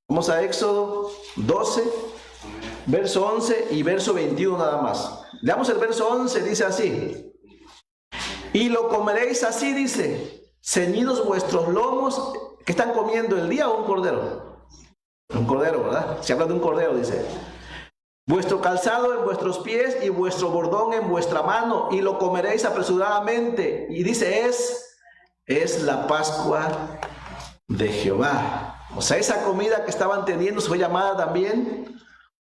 Vamos a Éxodo 12, verso 11 y verso 21 nada más. Leamos el verso 11, dice así: y lo comeréis así, dice, ceñidos vuestros lomos. ¿Qué están comiendo el día o un cordero? Un cordero, ¿verdad? Se habla de un cordero, dice. Vuestro calzado en vuestros pies y vuestro bordón en vuestra mano, y lo comeréis apresuradamente. Y dice, es la Pascua de Jehová. O sea, esa comida que estaban teniendo fue llamada también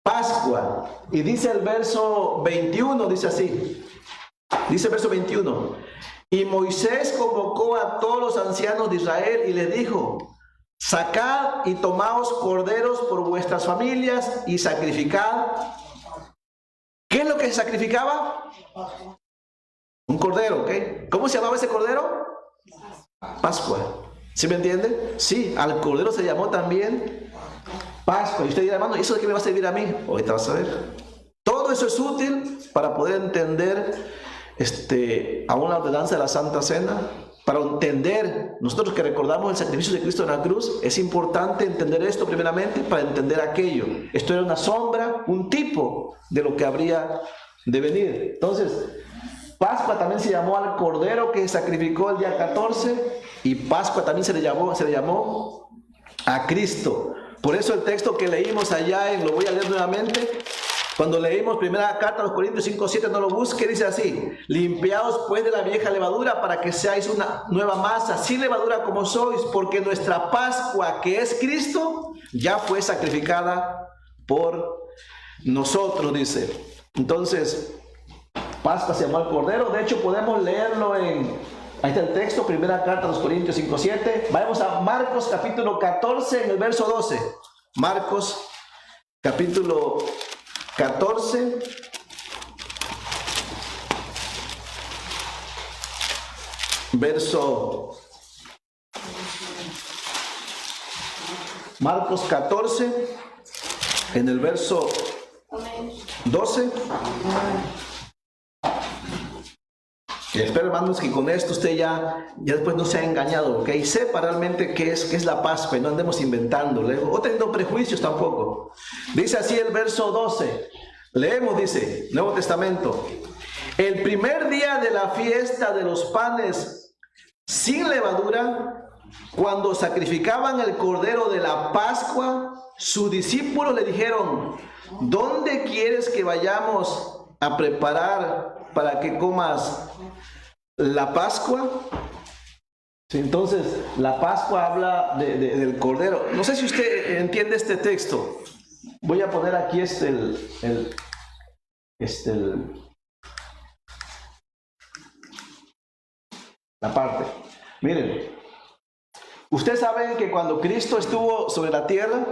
Pascua. Y dice el verso 21, dice así. Dice el verso 21. Y Moisés convocó a todos los ancianos de Israel y les dijo: sacad y tomaos corderos por vuestras familias y sacrificad. ¿Qué es lo que se sacrificaba? Un cordero, ¿ok? ¿Cómo se llamaba ese cordero? Pascua. ¿Sí me entienden? Sí, al cordero se llamó también Pascua. Y usted dirá, hermano, ¿eso de qué me va a servir a mí? Ahorita vas a ver. Todo eso es útil para poder entender aún la ordenanza de la Santa Cena. Para entender, nosotros que recordamos el sacrificio de Cristo en la cruz, es importante entender esto primeramente para entender aquello. Esto era una sombra, un tipo de lo que habría de venir. Entonces, Pascua también se llamó al cordero que sacrificó el día 14, y Pascua también se le llamó a Cristo. Por eso el texto que leímos allá, lo voy a leer nuevamente. Cuando leímos primera carta a los Corintios 5:7, no lo busque, dice así: limpiaos pues de la vieja levadura para que seáis una nueva masa, sin levadura como sois, porque nuestra Pascua, que es Cristo, ya fue sacrificada por nosotros, dice. Entonces, Pascua se llamó al Cordero. De hecho, podemos leerlo en, ahí está el texto, primera carta a los Corintios 5:7. Vamos a Marcos capítulo 14 en el verso 12. Marcos capítulo 14. Marcos 14, en el verso 12. Espero, hermanos, que con esto usted ya después no se ha engañado, ¿ok? Sepa realmente qué es la Pascua y no andemos inventándole o teniendo prejuicios tampoco. Dice así el verso 12. Leemos, dice, Nuevo Testamento. El primer día de la fiesta de los panes sin levadura, cuando sacrificaban el cordero de la Pascua, sus discípulos le dijeron: ¿dónde quieres que vayamos a preparar para que comas la Pascua? Sí, entonces, la Pascua habla del cordero. No sé si usted entiende este texto. Voy a poner aquí la parte. Miren, ustedes saben que cuando Cristo estuvo sobre la tierra,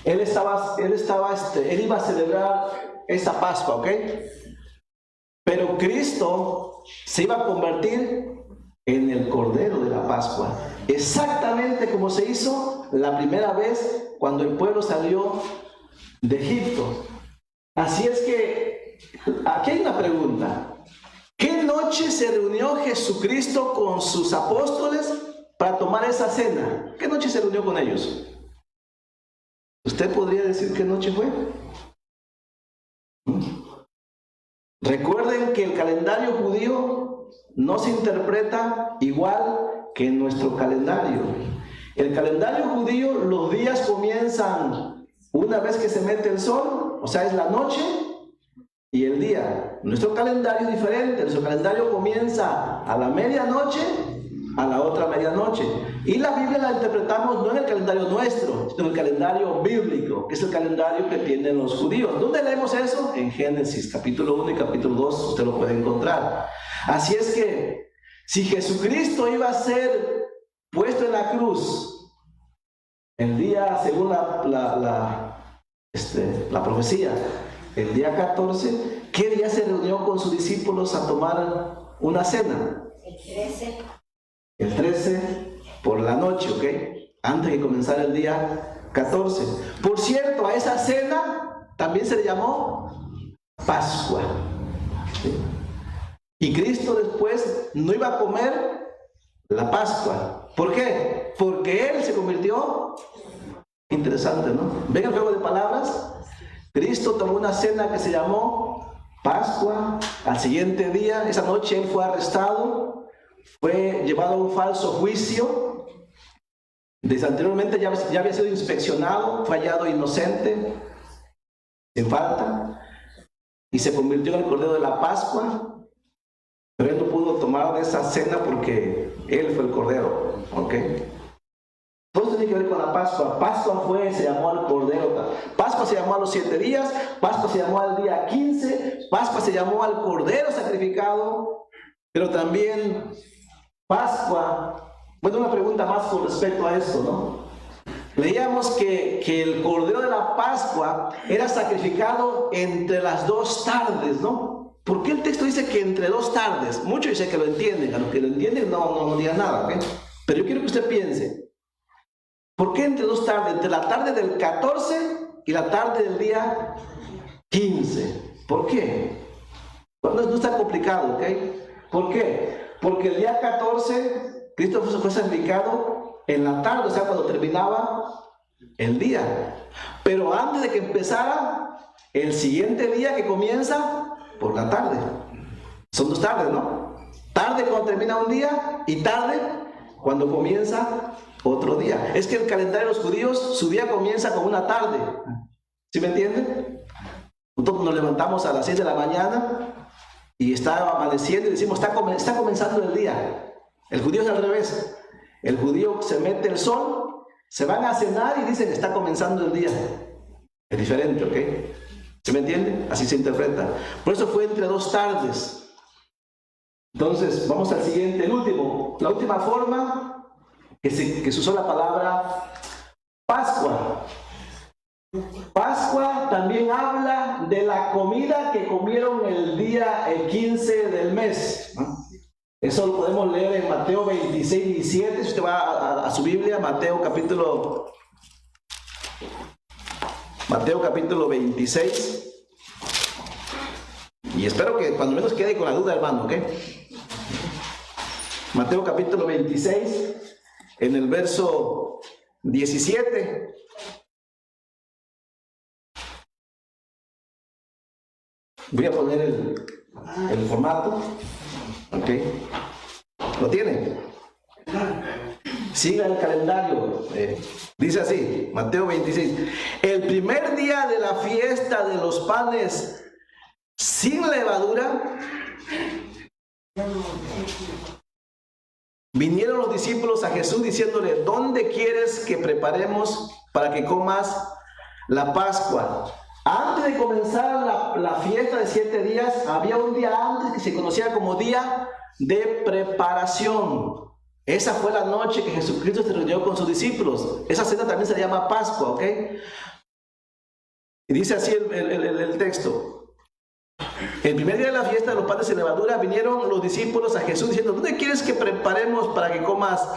él iba a celebrar esta Pascua, ¿ok? Pero Cristo se iba a convertir en el Cordero de la Pascua, exactamente como se hizo la primera vez cuando el pueblo salió de Egipto. Así es que aquí hay una pregunta. ¿Qué noche se reunió Jesucristo con sus apóstoles para tomar esa cena? ¿Qué noche se reunió con ellos? ¿Usted podría decir qué noche fue? Recuerden que el calendario judío no se interpreta igual que nuestro calendario. El calendario judío, los días comienzan una vez que se mete el sol, o sea, es la noche y el día. Nuestro calendario es diferente. Nuestro calendario comienza a la medianoche, a la otra medianoche. Y la Biblia la interpretamos no en el calendario nuestro, sino en el calendario bíblico, que es el calendario que tienen los judíos. ¿Dónde leemos eso? En Génesis, capítulo 1 y capítulo 2, usted lo puede encontrar. Así es que, si Jesucristo iba a ser puesto en la cruz, el día, según la profecía, el día 14, ¿qué día se reunió con sus discípulos a tomar una cena? El 13. El 13 por la noche, ¿ok? Antes de comenzar el día 14. Por cierto, a esa cena también se le llamó Pascua. ¿Sí? Y Cristo después no iba a comer la Pascua. ¿Por qué? Porque Él se convirtió. Interesante, ¿no? ¿Ven el juego de palabras? Cristo tomó una cena que se llamó Pascua. Al siguiente día, esa noche, Él fue arrestado, fue llevado a un falso juicio. Desde anteriormente ya había sido inspeccionado, fue hallado inocente, sin falta, y se convirtió en el Cordero de la Pascua. Pero Él no pudo tomar de esa cena porque Él fue el Cordero, ¿ok? Todo tiene que ver con la Pascua. Pascua se llamó al Cordero. Pascua se llamó a los 7 días. Pascua se llamó al día 15. Pascua se llamó al Cordero sacrificado. Pero también Pascua. Bueno, una pregunta más con respecto a esto, ¿no? Leíamos que el Cordero de la Pascua era sacrificado entre las 2 tardes, ¿no? ¿Por qué el texto dice que entre 2 tardes? Muchos dicen que lo entienden. A los que lo entienden no digan nada, ¿ok? Pero yo quiero que usted piense. ¿Por qué entre 2 tardes? Entre la tarde del 14 y la tarde del día 15. ¿Por qué? No está complicado, ¿ok? ¿Por qué? Porque el día 14 Cristo fue sacrificado en la tarde, o sea, cuando terminaba el día. Pero antes de que empezara el siguiente día, que comienza por la tarde. Son 2 tardes, ¿no? Tarde cuando termina un día y tarde cuando comienza otro día. Es que el calendario de los judíos, su día comienza con una tarde. ¿Sí me entienden? Nosotros nos levantamos a las 6 de la mañana y está amaneciendo y decimos, está comenzando el día. El judío es al revés. El judío se mete el sol, Se van a cenar y dicen, está comenzando el día. Es diferente, ¿ok? ¿Se me entiende? Así se interpreta. Por eso fue entre 2 tardes. Entonces, vamos al siguiente, el último. La última forma que se usó la palabra Pascua. Pascua también habla de la comida que comieron el 15 del mes. Eso lo podemos leer en Mateo 26, 17. Si usted va a su Biblia, Mateo capítulo 26. Y espero que cuando menos quede con la duda, hermano, ¿ok? Mateo capítulo 26, en el verso 17. Voy a poner el formato. ¿Ok? ¿Lo tienen? Siga el calendario. Dice así, Mateo 26. El primer día de la fiesta de los panes sin levadura, vinieron los discípulos a Jesús diciéndole, ¿dónde quieres que preparemos para que comas la Pascua? Antes de comenzar la fiesta de 7 días, había un día antes que se conocía como día de preparación. Esa fue la noche que Jesucristo se reunió con sus discípulos. Esa cena también se llama Pascua, ¿ok? Y dice así el texto. El primer día de la fiesta de los panes sin levadura, vinieron los discípulos a Jesús diciendo, ¿dónde quieres que preparemos para que comas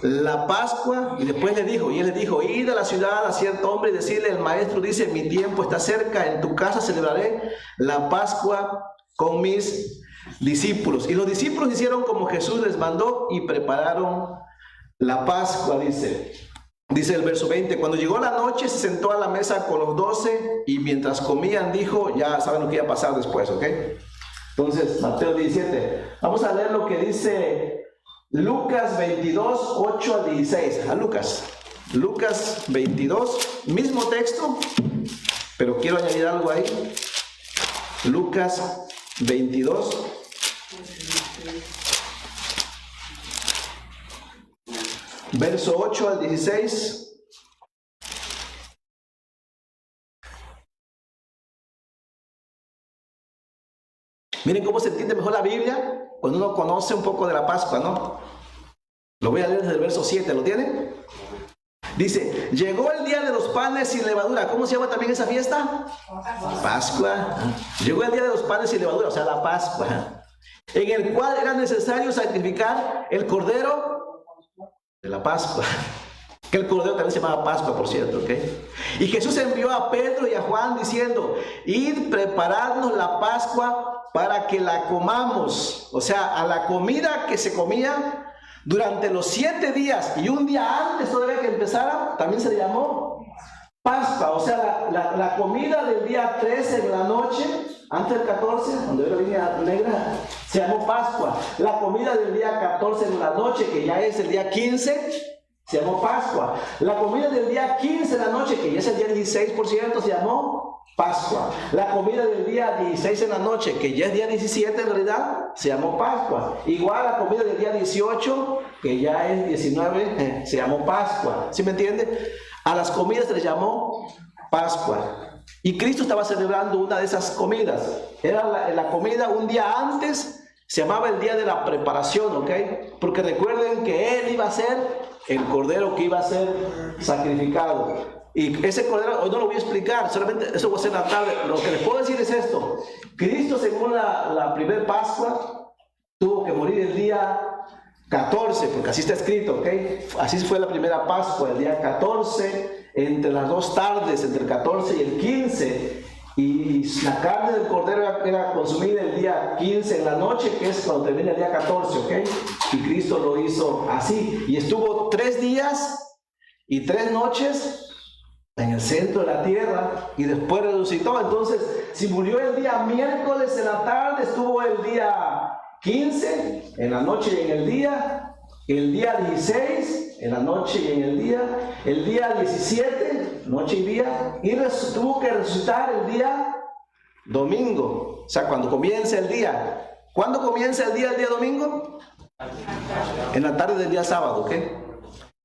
la Pascua? Y después él le dijo, id a la ciudad a cierto hombre y decirle, el maestro dice, mi tiempo está cerca, en tu casa celebraré la Pascua con mis discípulos. Y los discípulos hicieron como Jesús les mandó y prepararon la Pascua, dice el verso 20. Cuando llegó la noche se sentó a la mesa con los 12 y mientras comían dijo, ya saben lo que iba a pasar después, ¿ok? Entonces, Mateo 17. Vamos a leer lo que dice Lucas 22, 8 al 16. A Lucas 22, mismo texto, pero quiero añadir algo ahí. Lucas 22. Verso 8 al 16. Miren cómo se entiende mejor la Biblia cuando uno conoce un poco de la Pascua, ¿no? Lo voy a leer desde el verso 7, ¿lo tienen? Dice, llegó el día de los panes sin levadura. ¿Cómo se llama también esa fiesta? Pascua. Llegó el día de los panes sin levadura, o sea, la Pascua, en el cual era necesario sacrificar el cordero de la Pascua. Que el cordero también se llamaba Pascua, por cierto, ¿ok? Y Jesús envió a Pedro y a Juan diciendo, id, preparadnos la Pascua para que la comamos. O sea, a la comida que se comía durante los 7 días y un día antes todavía que empezara, también se le llamó Pascua. O sea, la comida del día 13 en la noche, antes del 14, donde ve la línea negra, se llamó Pascua. La comida del día 14 en la noche, que ya es el día 15, se llamó Pascua. La comida del día 15 en la noche, que ya es el día 16, por cierto, se llamó Pascua. La comida del día 16 en la noche, que ya es día 17 en realidad, se llamó Pascua. Igual la comida del día 18, que ya es 19, se llamó Pascua. ¿Sí me entiende? A las comidas se les llamó Pascua. Y Cristo estaba celebrando una de esas comidas. Era la comida un día antes, se llamaba el día de la preparación, ¿ok? Porque recuerden que Él iba a ser el cordero que iba a ser sacrificado. Y ese cordero, hoy no lo voy a explicar, solamente eso va a ser en la tarde. Lo que les puedo decir es esto. Cristo, según la primer Pascua, tuvo que morir el día 14, porque así está escrito, ¿ok? Así fue la primera Pascua, el día 14, entre las 2 tardes, entre el 14 y el 15. Y la carne del cordero era consumida el día 15 en la noche, que es cuando termina el día 14, ¿ok? Y Cristo lo hizo así. Y estuvo 3 días y 3 noches en el centro de la tierra y después resucitó. Entonces, si murió el día miércoles en la tarde, estuvo el día 15 en la noche y en el día 16 en la noche y en el día 17, noche y día, y tuvo que resucitar el día domingo. O sea, cuando comienza el día. ¿Cuándo comienza el día domingo? En la tarde del día sábado, ¿ok?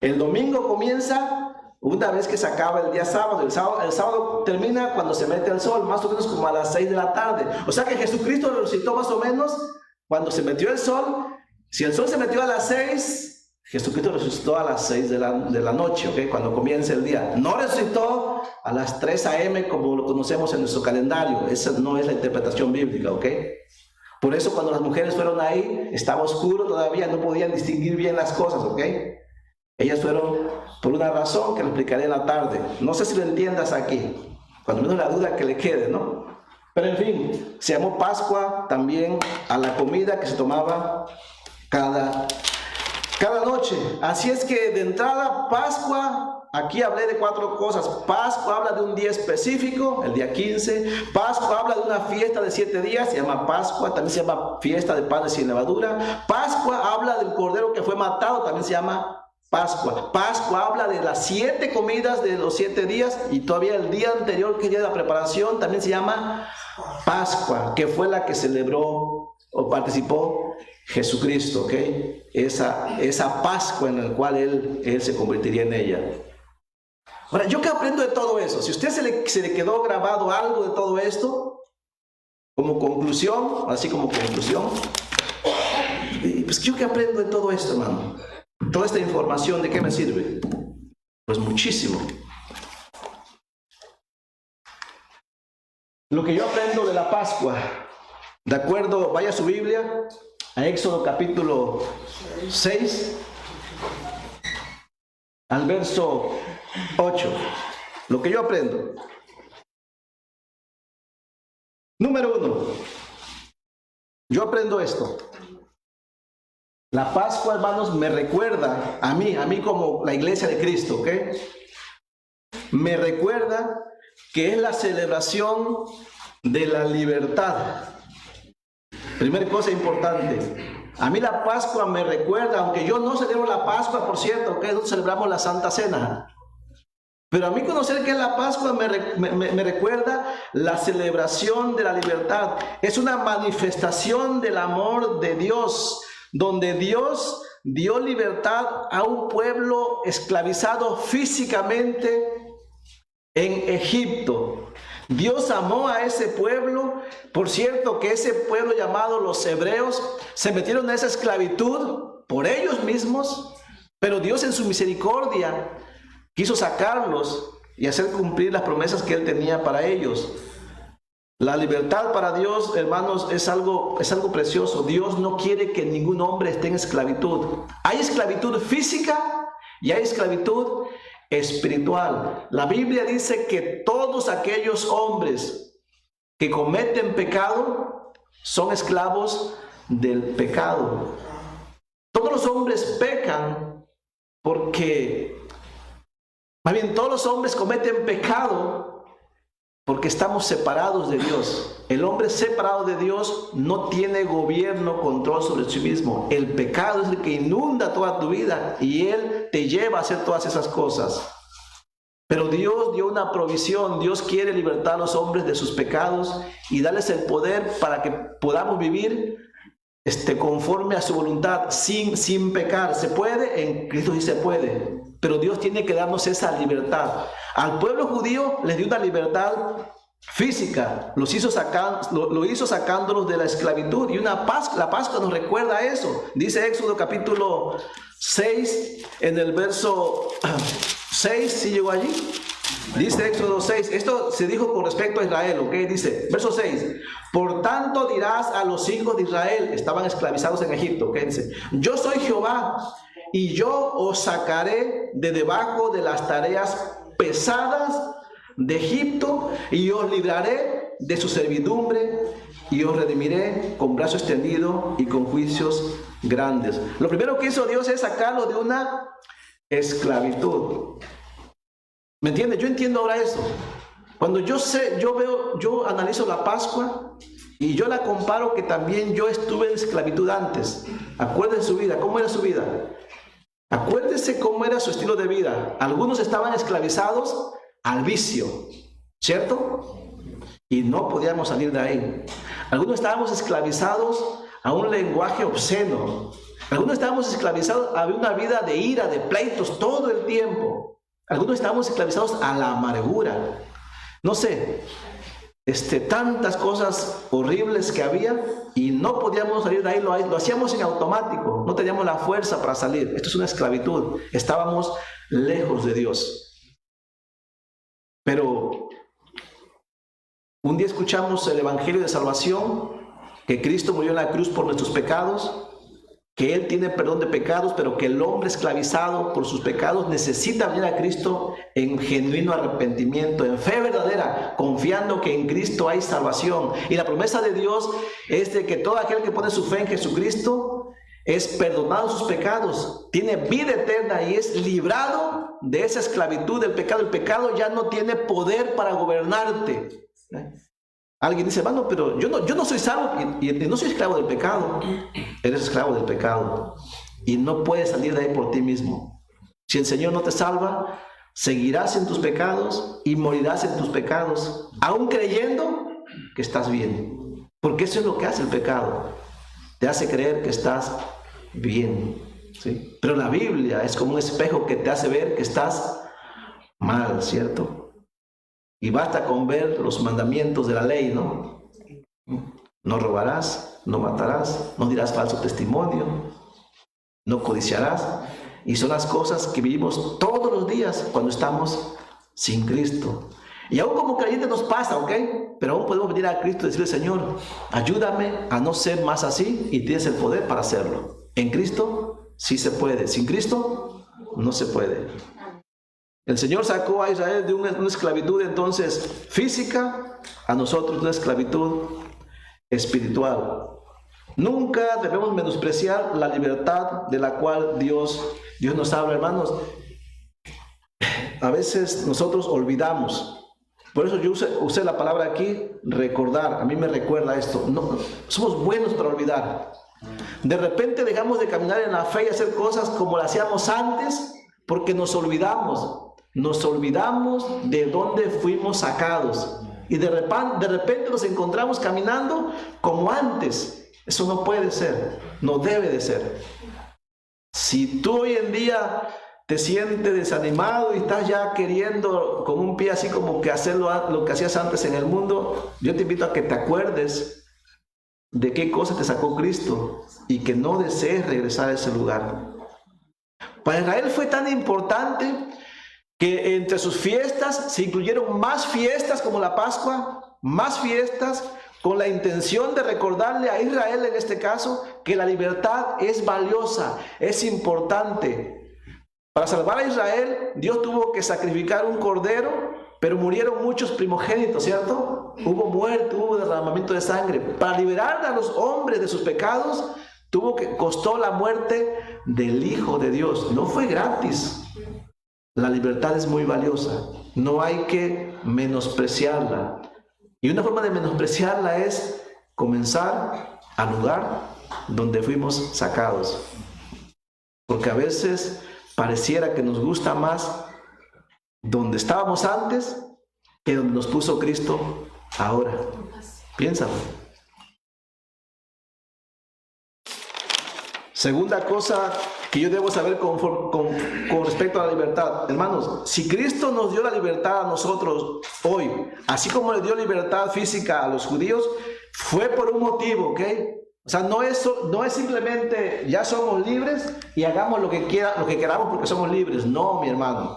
El domingo comienza una vez que se acaba el día sábado. El sábado termina cuando se mete el sol, más o menos como a las 6 de la tarde. O sea que Jesucristo resucitó más o menos cuando se metió el sol. Si el sol se metió a las 6, Jesucristo resucitó a las 6 de la noche, ¿ok? Cuando comienza el día. No resucitó a las 3 a.m. como lo conocemos en nuestro calendario. Esa no es la interpretación bíblica, ¿ok? Por eso cuando las mujeres fueron ahí, estaba oscuro todavía, no podían distinguir bien las cosas, ¿ok? Ellas fueron por una razón que lo explicaré en la tarde. No sé si lo entiendas aquí, cuando menos la duda que le quede, ¿no? Pero en fin, se llamó Pascua también a la comida que se tomaba cada noche. Así es que de entrada, Pascua, aquí hablé de 4 cosas. Pascua habla de un día específico, el día 15. Pascua habla de una fiesta de 7 días, se llama Pascua, también se llama fiesta de panes sin levadura. Pascua habla del cordero que fue matado, también se llama Pascua. Pascua habla de las 7 comidas de los 7 días, y todavía el día anterior, que es día de la preparación, también se llama Pascua, que fue la que celebró o participó Jesucristo, ¿ok? Esa Pascua en la cual él se convertiría en ella. Ahora, ¿yo qué aprendo de todo eso? Si a usted se le quedó grabado algo de todo esto, como conclusión, así como conclusión, pues ¿yo qué aprendo de todo esto, hermano? Toda esta información, ¿de qué me sirve? Pues muchísimo. Lo que yo aprendo de la Pascua, de acuerdo, vaya a su Biblia, a Éxodo capítulo 6, al verso 8. Lo que yo aprendo. Número 1. Yo aprendo esto. La Pascua, hermanos, me recuerda a mí como la iglesia de Cristo, ¿ok? Me recuerda que es la celebración de la libertad. Primera cosa importante. A mí la Pascua me recuerda, aunque yo no celebro la Pascua, por cierto, que nosotros celebramos la Santa Cena. Pero a mí conocer que es la Pascua me recuerda la celebración de la libertad. Es una manifestación del amor de Dios, donde Dios dio libertad a un pueblo esclavizado físicamente en Egipto. Dios amó a ese pueblo. Por cierto, que ese pueblo llamado los hebreos se metieron en esa esclavitud por ellos mismos, pero Dios en su misericordia quiso sacarlos y hacer cumplir las promesas que Él tenía para ellos. La libertad para Dios, hermanos, es algo precioso. Dios no quiere que ningún hombre esté en esclavitud. Hay esclavitud física y hay esclavitud espiritual. La Biblia dice que todos aquellos hombres que cometen pecado son esclavos del pecado. Todos los hombres pecan porque, más bien, todos los hombres cometen pecado porque estamos separados de Dios. El hombre separado de Dios no tiene gobierno, control sobre sí mismo. El pecado es el que inunda toda tu vida y Él te lleva a hacer todas esas cosas. Pero Dios dio una provisión. Dios quiere libertar a los hombres de sus pecados y darles el poder para que podamos vivir conforme a su voluntad, sin pecar. ¿Se puede? En Cristo sí se puede. Pero Dios tiene que darnos esa libertad. Al pueblo judío les dio una libertad física, lo hizo sacándolos de la esclavitud. Y la Pascua nos recuerda eso. Dice Éxodo capítulo 6, en el verso 6, ¿sí llegó allí? Dice Éxodo 6, esto se dijo con respecto a Israel, ¿ok? Dice, verso 6, por tanto dirás a los hijos de Israel, estaban esclavizados en Egipto, ¿ok? Dice, yo soy Jehová, y yo os sacaré de debajo de las tareas pesadas de Egipto, y os libraré de su servidumbre, y os redimiré con brazo extendido y con juicios grandes. Lo primero que hizo Dios es sacarlo de una esclavitud. ¿Me entiendes? Yo entiendo ahora eso. Cuando yo analizo la Pascua y yo la comparo que también yo estuve en esclavitud antes. Acuérdense su vida, ¿cómo era su vida? Acuérdense cómo era su estilo de vida. Algunos estaban esclavizados al vicio, ¿cierto? Y no podíamos salir de ahí. Algunos estábamos esclavizados a un lenguaje obsceno. Algunos estábamos esclavizados a una vida de ira, de pleitos todo el tiempo. Algunos estábamos esclavizados a la amargura. No sé, tantas cosas horribles que había y no podíamos salir de ahí, lo hacíamos en automático, no teníamos la fuerza para salir. Esto es una esclavitud, estábamos lejos de Dios. Pero un día escuchamos el Evangelio de Salvación, que Cristo murió en la cruz por nuestros pecados, que Él tiene perdón de pecados, pero que el hombre esclavizado por sus pecados necesita venir a Cristo en genuino arrepentimiento, en fe verdadera, confiando que en Cristo hay salvación. Y la promesa de Dios es de que todo aquel que pone su fe en Jesucristo es perdonado sus pecados, tiene vida eterna y es librado de esa esclavitud del pecado. El pecado ya no tiene poder para gobernarte. Alguien dice, hermano, pero yo no soy salvo y no soy esclavo del pecado. Eres esclavo del pecado y no puedes salir de ahí por ti mismo. Si el Señor no te salva, seguirás en tus pecados y morirás en tus pecados, aún creyendo que estás bien. Porque eso es lo que hace el pecado. Te hace creer que estás bien, ¿sí? Pero la Biblia es como un espejo que te hace ver que estás mal, ¿cierto? Y basta con ver los mandamientos de la ley, ¿no? No robarás, no matarás, no dirás falso testimonio, no codiciarás. Y son las cosas que vivimos todos los días cuando estamos sin Cristo. Y aún como creyentes nos pasa, ¿ok? Pero aún podemos venir a Cristo y decirle, Señor, ayúdame a no ser más así, y tienes el poder para hacerlo. En Cristo sí se puede, sin Cristo no se puede. El Señor sacó a Israel de una esclavitud entonces física, a nosotros una esclavitud espiritual. Nunca debemos menospreciar la libertad de la cual Dios nos habla, hermanos. A veces nosotros olvidamos. Por eso yo usé la palabra aquí, recordar. A mí me recuerda esto. No, somos buenos para olvidar. De repente dejamos de caminar en la fe y hacer cosas como las hacíamos antes porque nos olvidamos. Nos olvidamos de dónde fuimos sacados y de repente nos encontramos caminando como antes. Eso no puede ser, no debe de ser. Si tú hoy en día te sientes desanimado y estás ya queriendo con un pie así como que hacer lo que hacías antes en el mundo, yo te invito a que te acuerdes de qué cosa te sacó Cristo y que no desees regresar a ese lugar. Para Israel fue tan importante que entre sus fiestas se incluyeron más fiestas como la Pascua, más fiestas con la intención de recordarle a Israel en este caso que la libertad es valiosa, es importante. Para salvar a Israel, Dios tuvo que sacrificar un cordero, pero murieron muchos primogénitos, ¿cierto? Hubo muerte, hubo derramamiento de sangre. Para liberar a los hombres de sus pecados, costó la muerte del Hijo de Dios. No fue gratis. La libertad es muy valiosa, no hay que menospreciarla. Y una forma de menospreciarla es comenzar al lugar donde fuimos sacados. Porque a veces pareciera que nos gusta más donde estábamos antes que donde nos puso Cristo ahora. Piénsalo. Segunda cosa que yo debo saber con respecto a la libertad. Hermanos, si Cristo nos dio la libertad a nosotros hoy, así como le dio libertad física a los judíos, fue por un motivo, ¿ok? O sea, no es simplemente ya somos libres y hagamos lo que queramos porque somos libres. No, mi hermano.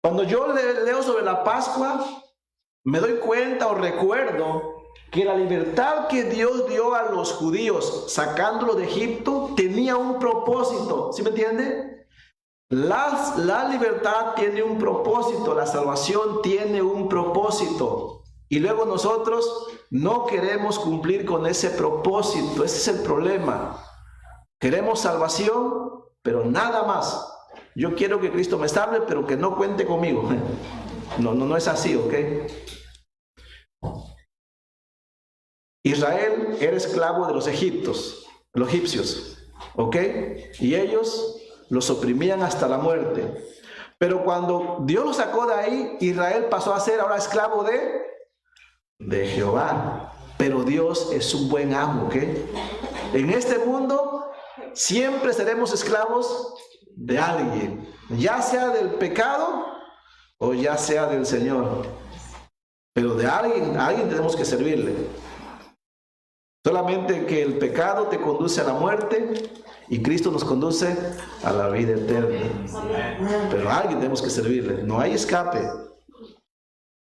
Cuando yo leo sobre la Pascua, me doy cuenta o recuerdo que la libertad que Dios dio a los judíos sacándolos de Egipto tenía un propósito. ¿Sí me entiende? La libertad tiene un propósito, la salvación tiene un propósito. Y luego nosotros no queremos cumplir con ese propósito. Ese es el problema. Queremos salvación, pero nada más. Yo quiero que Cristo me salve, pero que no cuente conmigo. No es así, ¿ok? Israel era esclavo de los egipcios, ¿ok? Y ellos los oprimían hasta la muerte. Pero cuando Dios los sacó de ahí, Israel pasó a ser ahora esclavo de Jehová. Pero Dios es un buen amo, ¿ok? En este mundo siempre seremos esclavos de alguien, ya sea del pecado o ya sea del Señor. Pero de alguien, a alguien tenemos que servirle. Solamente que el pecado te conduce a la muerte y Cristo nos conduce a la vida eterna. Pero a alguien tenemos que servirle. No hay escape.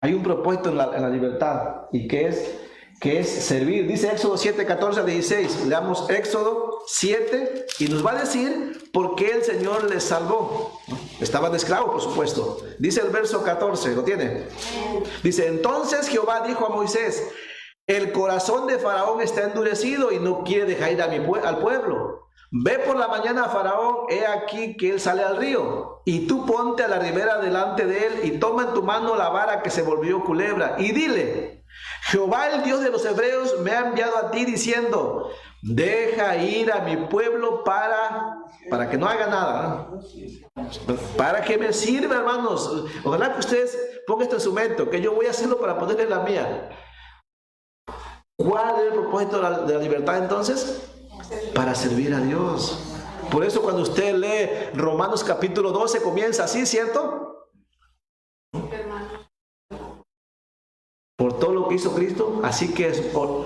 Hay un propósito en la libertad, y que es servir. Dice Éxodo 7, 14 al 16. Leamos Éxodo 7 y nos va a decir por qué el Señor les salvó. Estaban esclavos, por supuesto. Dice el verso 14, ¿lo tiene? Dice: entonces Jehová dijo a Moisés: el corazón de Faraón está endurecido y no quiere dejar ir al pueblo. Ve por la mañana a Faraón, he aquí que él sale al río, y tú ponte a la ribera delante de él y toma en tu mano la vara que se volvió culebra y dile: Jehová, el Dios de los hebreos, me ha enviado a ti diciendo: deja ir a mi pueblo para que no haga nada, para que me sirva, hermanos. Ojalá que ustedes pongan esto en su mente, que yo voy a hacerlo para ponerle la mía. ¿Cuál es el propósito de la libertad entonces? Para servir a Dios. Por eso cuando usted lee Romanos capítulo 12 comienza así, ¿cierto? Por todo lo que hizo Cristo. Así que,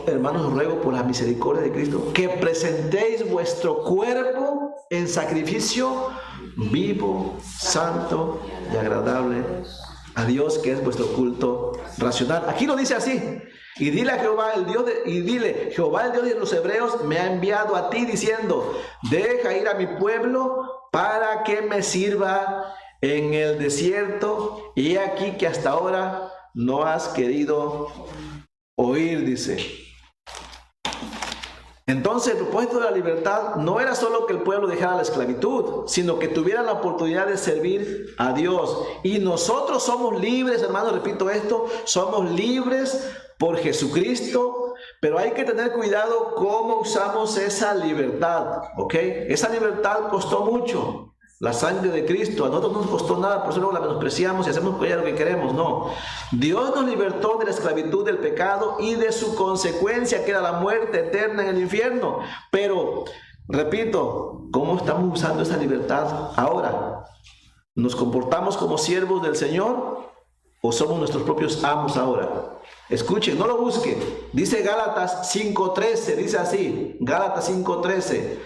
hermanos, os ruego por la misericordia de Cristo que presentéis vuestro cuerpo en sacrificio vivo, santo y agradable a Dios, que es vuestro culto racional. Aquí lo dice así: y dile a Jehová, Jehová, el Dios de los hebreos, me ha enviado a ti diciendo: deja ir a mi pueblo para que me sirva en el desierto, y he aquí que hasta ahora no has querido oír, dice. Entonces el propósito de la libertad no era solo que el pueblo dejara la esclavitud, sino que tuviera la oportunidad de servir a Dios. Y nosotros somos libres, hermanos, repito esto, somos libres por Jesucristo, pero hay que tener cuidado cómo usamos esa libertad, ¿ok? Esa libertad costó mucho. La sangre de Cristo a nosotros no nos costó nada, por eso luego la menospreciamos y hacemos lo que queremos. No, Dios nos libertó de la esclavitud del pecado y de su consecuencia, que era la muerte eterna en el infierno. Pero, repito, ¿cómo estamos usando esa libertad ahora? ¿Nos comportamos como siervos del Señor o somos nuestros propios amos ahora? Escuchen, no lo busquen. Dice Gálatas 5:13, dice así, Gálatas 5:13: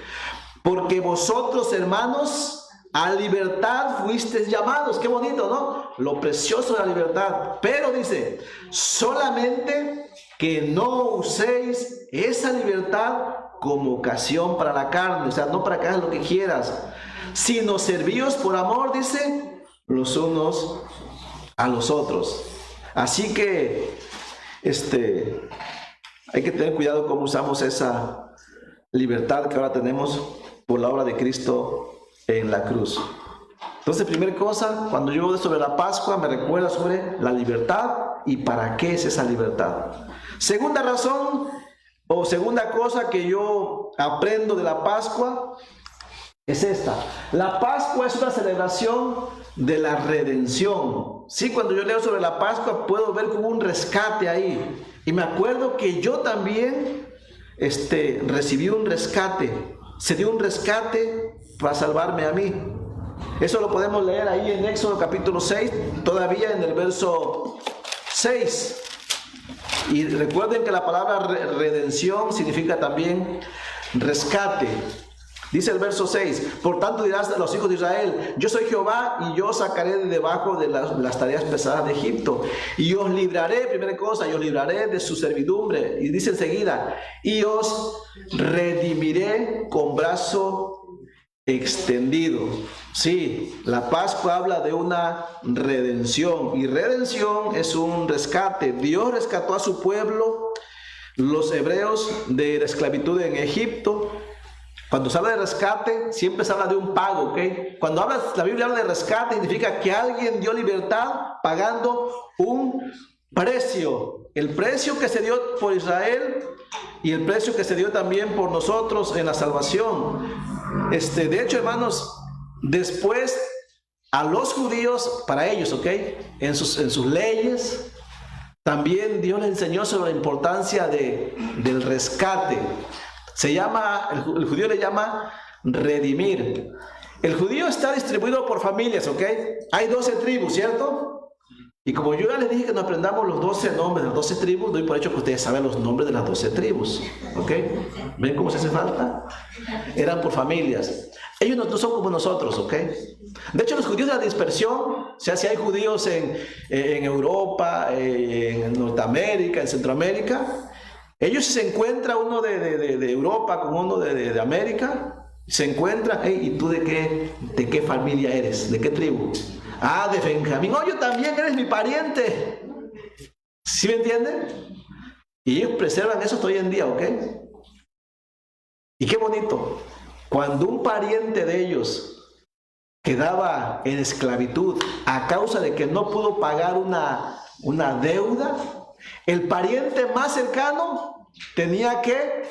porque vosotros, hermanos, a libertad fuisteis llamados. Qué bonito, ¿no? Lo precioso de la libertad. Pero dice, solamente que no uséis esa libertad como ocasión para la carne, o sea, no para que hagas lo que quieras, sino servíos por amor, dice, los unos a los otros. Así que hay que tener cuidado cómo usamos esa libertad que ahora tenemos por la obra de Cristo en la cruz. Entonces, primera cosa, cuando yo hablo sobre la Pascua, me recuerda sobre la libertad y para qué es esa libertad. Segunda razón o segunda cosa que yo aprendo de la Pascua es esta: la Pascua es una celebración de la redención. Sí, cuando yo leo sobre la Pascua puedo ver como un rescate ahí, y me acuerdo que yo también recibí un rescate. Se dio un rescate para salvarme a mí. Eso lo podemos leer ahí en Éxodo capítulo 6, todavía en el verso 6. Y recuerden que la palabra redención significa también rescate. Dice el verso 6: por tanto dirás a los hijos de Israel: yo soy Jehová, y yo os sacaré de debajo de las tareas pesadas de Egipto, y os libraré, primera cosa, y os libraré de su servidumbre. Y dice enseguida: y os redimiré con brazo extendido. Sí, la Pascua habla de una redención, y redención es un rescate. Dios rescató a su pueblo, los hebreos, de la esclavitud en Egipto. Cuando se habla de rescate, siempre se habla de un pago, ¿ok? Cuando la Biblia habla de rescate, significa que alguien dio libertad pagando un precio. El precio que se dio por Israel y el precio que se dio también por nosotros en la salvación. De hecho, hermanos, después a los judíos, para ellos, ¿ok? En sus leyes, también Dios les enseñó sobre la importancia del rescate. El judío le llama redimir. el judío está distribuido por familias, ¿ok? Hay 12 tribus, ¿cierto? Y como yo ya les dije que nos aprendamos los 12 nombres de las 12 tribus, doy por hecho que ustedes saben los nombres de las 12 tribus, ¿ok? ¿Ven cómo se hace falta? Eran por familias. Ellos no son como nosotros, ¿ok? De hecho, los judíos de la dispersión, o sea, si hay judíos en Europa, en Norteamérica, en Centroamérica, ellos se encuentran uno de Europa con uno de América, se encuentran, hey, ¿y tú de qué familia eres? ¿De qué tribu? Ah, de Benjamín. Oh, yo también, eres mi pariente. ¿Sí me entienden? Y ellos preservan eso hasta hoy en día, ¿ok? Y qué bonito. Cuando un pariente de ellos quedaba en esclavitud a causa de que no pudo pagar una deuda, el pariente más cercano tenía que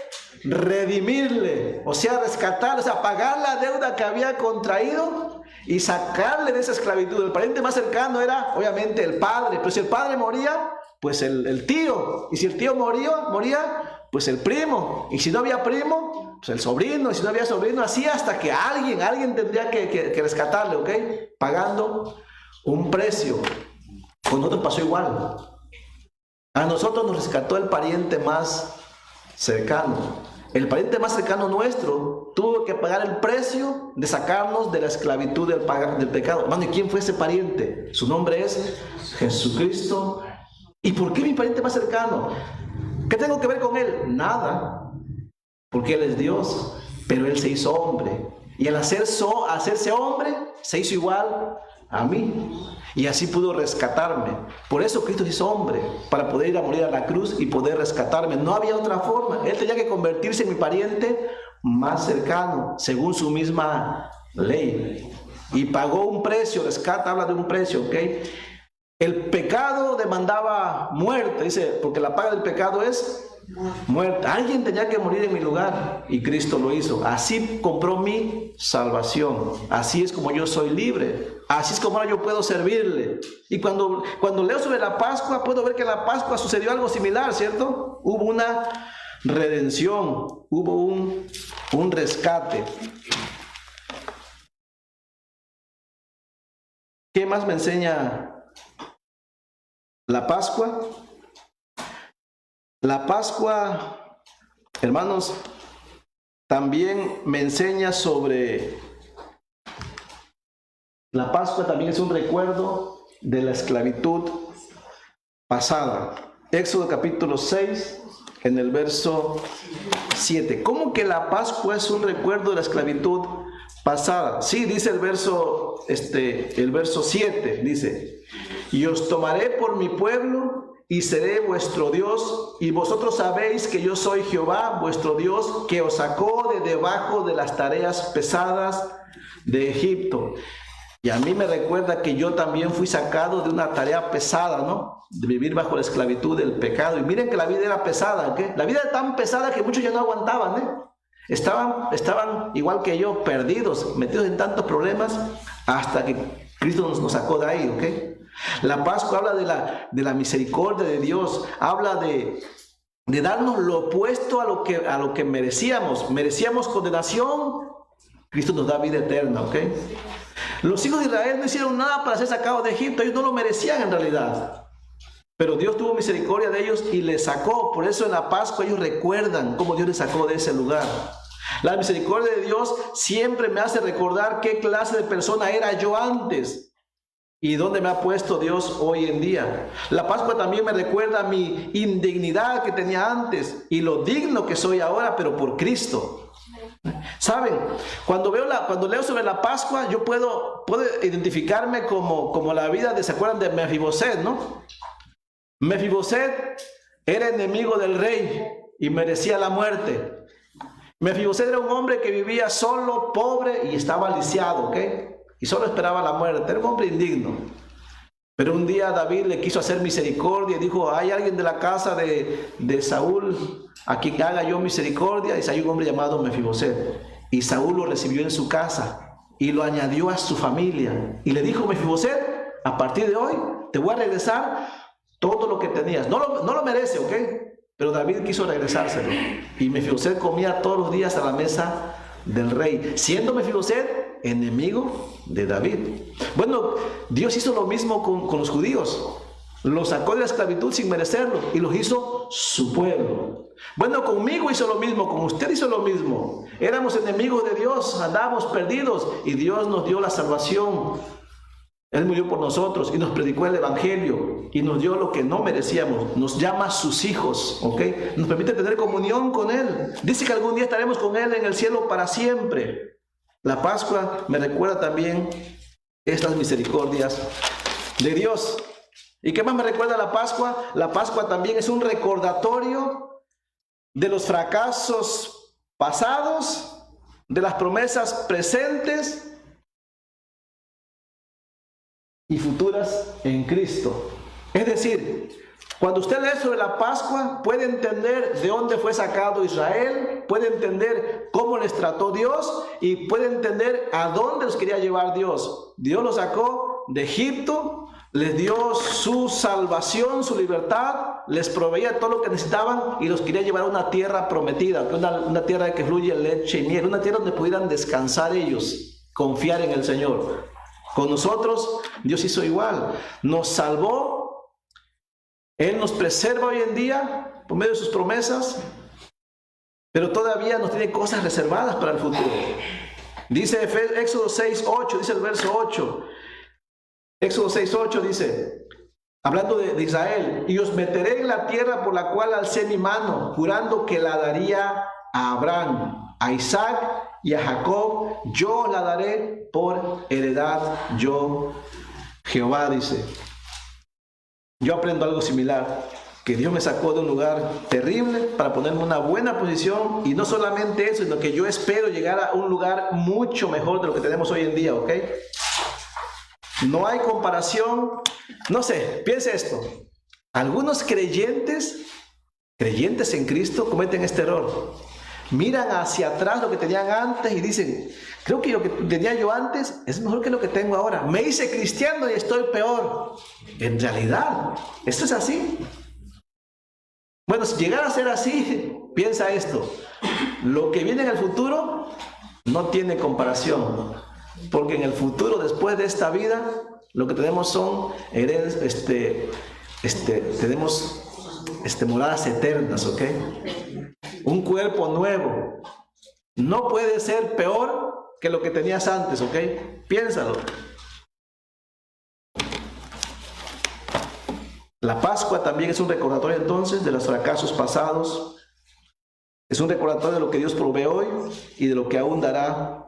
redimirle, o sea, rescatar, o sea, pagar la deuda que había contraído y sacarle de esa esclavitud. El pariente más cercano era, obviamente, el padre, pero si el padre moría, pues el tío, y si el tío moría, pues el primo, y si no había primo, pues el sobrino, y si no había sobrino, así hasta que alguien tendría que rescatarle, ¿ok? Pagando un precio. Con nosotros pasó igual. A nosotros nos rescató el pariente más cercano. El pariente más cercano nuestro tuvo que pagar el precio de sacarnos de la esclavitud del pecado. Hermano, ¿y quién fue ese pariente? Su nombre es Jesucristo. ¿Y por qué mi pariente más cercano? ¿Qué tengo que ver con él? Nada, porque él es Dios, pero él se hizo hombre. Y al hacerse hombre, se hizo igual a mí. Y así pudo rescatarme. Por eso Cristo se hizo hombre, para poder ir a morir a la cruz y poder rescatarme. No había otra forma. Él tenía que convertirse en mi pariente más cercano, según su misma ley. Y pagó un precio. Rescata habla de un precio, ¿ok? El pecado demandaba muerte, dice, porque la paga del pecado es muerte. Alguien tenía que morir en mi lugar y Cristo lo hizo. Así compró mi salvación. Así es como yo soy libre. Así es como ahora yo puedo servirle. Y cuando leo sobre la Pascua, puedo ver que en la Pascua sucedió algo similar, ¿cierto? Hubo una redención, hubo un rescate. ¿Qué más me enseña la Pascua? La Pascua, hermanos, también me enseña sobre... La Pascua también es un recuerdo de la esclavitud pasada. Éxodo capítulo 6, en el verso 7. ¿Cómo que la Pascua es un recuerdo de la esclavitud pasada? Sí, dice el verso 7, dice: y os tomaré por mi pueblo y seré vuestro Dios, y vosotros sabéis que yo soy Jehová, vuestro Dios, que os sacó de debajo de las tareas pesadas de Egipto. Y a mí me recuerda que yo también fui sacado de una tarea pesada, ¿no? De vivir bajo la esclavitud del pecado. Y miren que la vida era pesada, ¿ok? La vida era tan pesada que muchos ya no aguantaban, ¿eh? Estaban igual que yo, perdidos, metidos en tantos problemas, hasta que Cristo nos sacó de ahí, ¿ok? La Pascua habla de la misericordia de Dios, habla de darnos lo opuesto a lo que merecíamos. Merecíamos condenación, Cristo nos da vida eterna, ¿ok? Los hijos de Israel no hicieron nada para ser sacados de Egipto, ellos no lo merecían en realidad. Pero Dios tuvo misericordia de ellos y les sacó. Por eso en la Pascua ellos recuerdan cómo Dios les sacó de ese lugar. La misericordia de Dios siempre me hace recordar qué clase de persona era yo antes y dónde me ha puesto Dios hoy en día. La Pascua también me recuerda mi indignidad que tenía antes y lo digno que soy ahora, pero por Cristo. ¿Saben? Cuando leo sobre la Pascua, yo puedo identificarme como la vida ¿se acuerdan de Mefiboset, no? Mefiboset era enemigo del rey y merecía la muerte. Mefiboset era un hombre que vivía solo, pobre y estaba lisiado, ¿ok? Y solo esperaba la muerte. Era un hombre indigno. Pero un día David le quiso hacer misericordia y dijo: hay alguien de la casa de Saúl a quien haga yo misericordia. Y hay un hombre llamado Mefiboset. Y Saúl lo recibió en su casa y lo añadió a su familia. Y le dijo: Mefiboset, a partir de hoy te voy a regresar todo lo que tenías. No lo merece, ¿ok? Pero David quiso regresárselo. Y Mefiboset comía todos los días a la mesa del rey. Siendo Mefiboset enemigo de David. Bueno, Dios hizo lo mismo con los judíos. Los sacó de la esclavitud sin merecerlo y los hizo su pueblo. Bueno, conmigo hizo lo mismo, con usted hizo lo mismo. Éramos enemigos de Dios, andábamos perdidos y Dios nos dio la salvación. Él murió por nosotros y nos predicó el evangelio y nos dio lo que no merecíamos. Nos llama sus hijos, ¿ok? Nos permite tener comunión con Él. Dice que algún día estaremos con Él en el cielo para siempre. La Pascua me recuerda también estas misericordias de Dios. ¿Y qué más me recuerda la Pascua? La Pascua también es un recordatorio de los fracasos pasados, de las promesas presentes y futuras en Cristo. Es decir, cuando usted lee sobre la Pascua, puede entender de dónde fue sacado Israel, puede entender cómo les trató Dios y puede entender a dónde los quería llevar Dios. Dios los sacó de Egipto, les dio su salvación, su libertad, les proveía todo lo que necesitaban y los quería llevar a una tierra prometida, una tierra que fluye leche y miel, una tierra donde pudieran descansar ellos, confiar en el Señor. Con nosotros Dios hizo igual, nos salvó, Él nos preserva hoy en día por medio de sus promesas, pero todavía nos tiene cosas reservadas para el futuro. Dice Éxodo 6:8, dice el verso 8, Éxodo 6:8 dice, hablando de Israel, y os meteré en la tierra por la cual alcé mi mano, jurando que la daría a Abraham, a Isaac y a Jacob, yo la daré por heredad, yo Jehová, dice. Yo aprendo algo similar, que Dios me sacó de un lugar terrible para ponerme en una buena posición, y no solamente eso, sino que yo espero llegar a un lugar mucho mejor de lo que tenemos hoy en día, ¿ok? No hay comparación. No sé, piense esto. Algunos creyentes en Cristo cometen este error. Miran hacia atrás lo que tenían antes y dicen, creo que lo que tenía yo antes es mejor que lo que tengo ahora. Me hice cristiano y estoy peor. En realidad, esto es así. Bueno, si llegara a ser así, piensa esto. Lo que viene en el futuro no tiene comparación. Porque en el futuro, después de esta vida, lo que tenemos son tenemos moradas eternas, ¿ok? Un cuerpo nuevo. No puede ser peor que lo que tenías antes, ¿ok? Piénsalo. La Pascua también es un recordatorio entonces de los fracasos pasados. Es un recordatorio de lo que Dios provee hoy y de lo que aún dará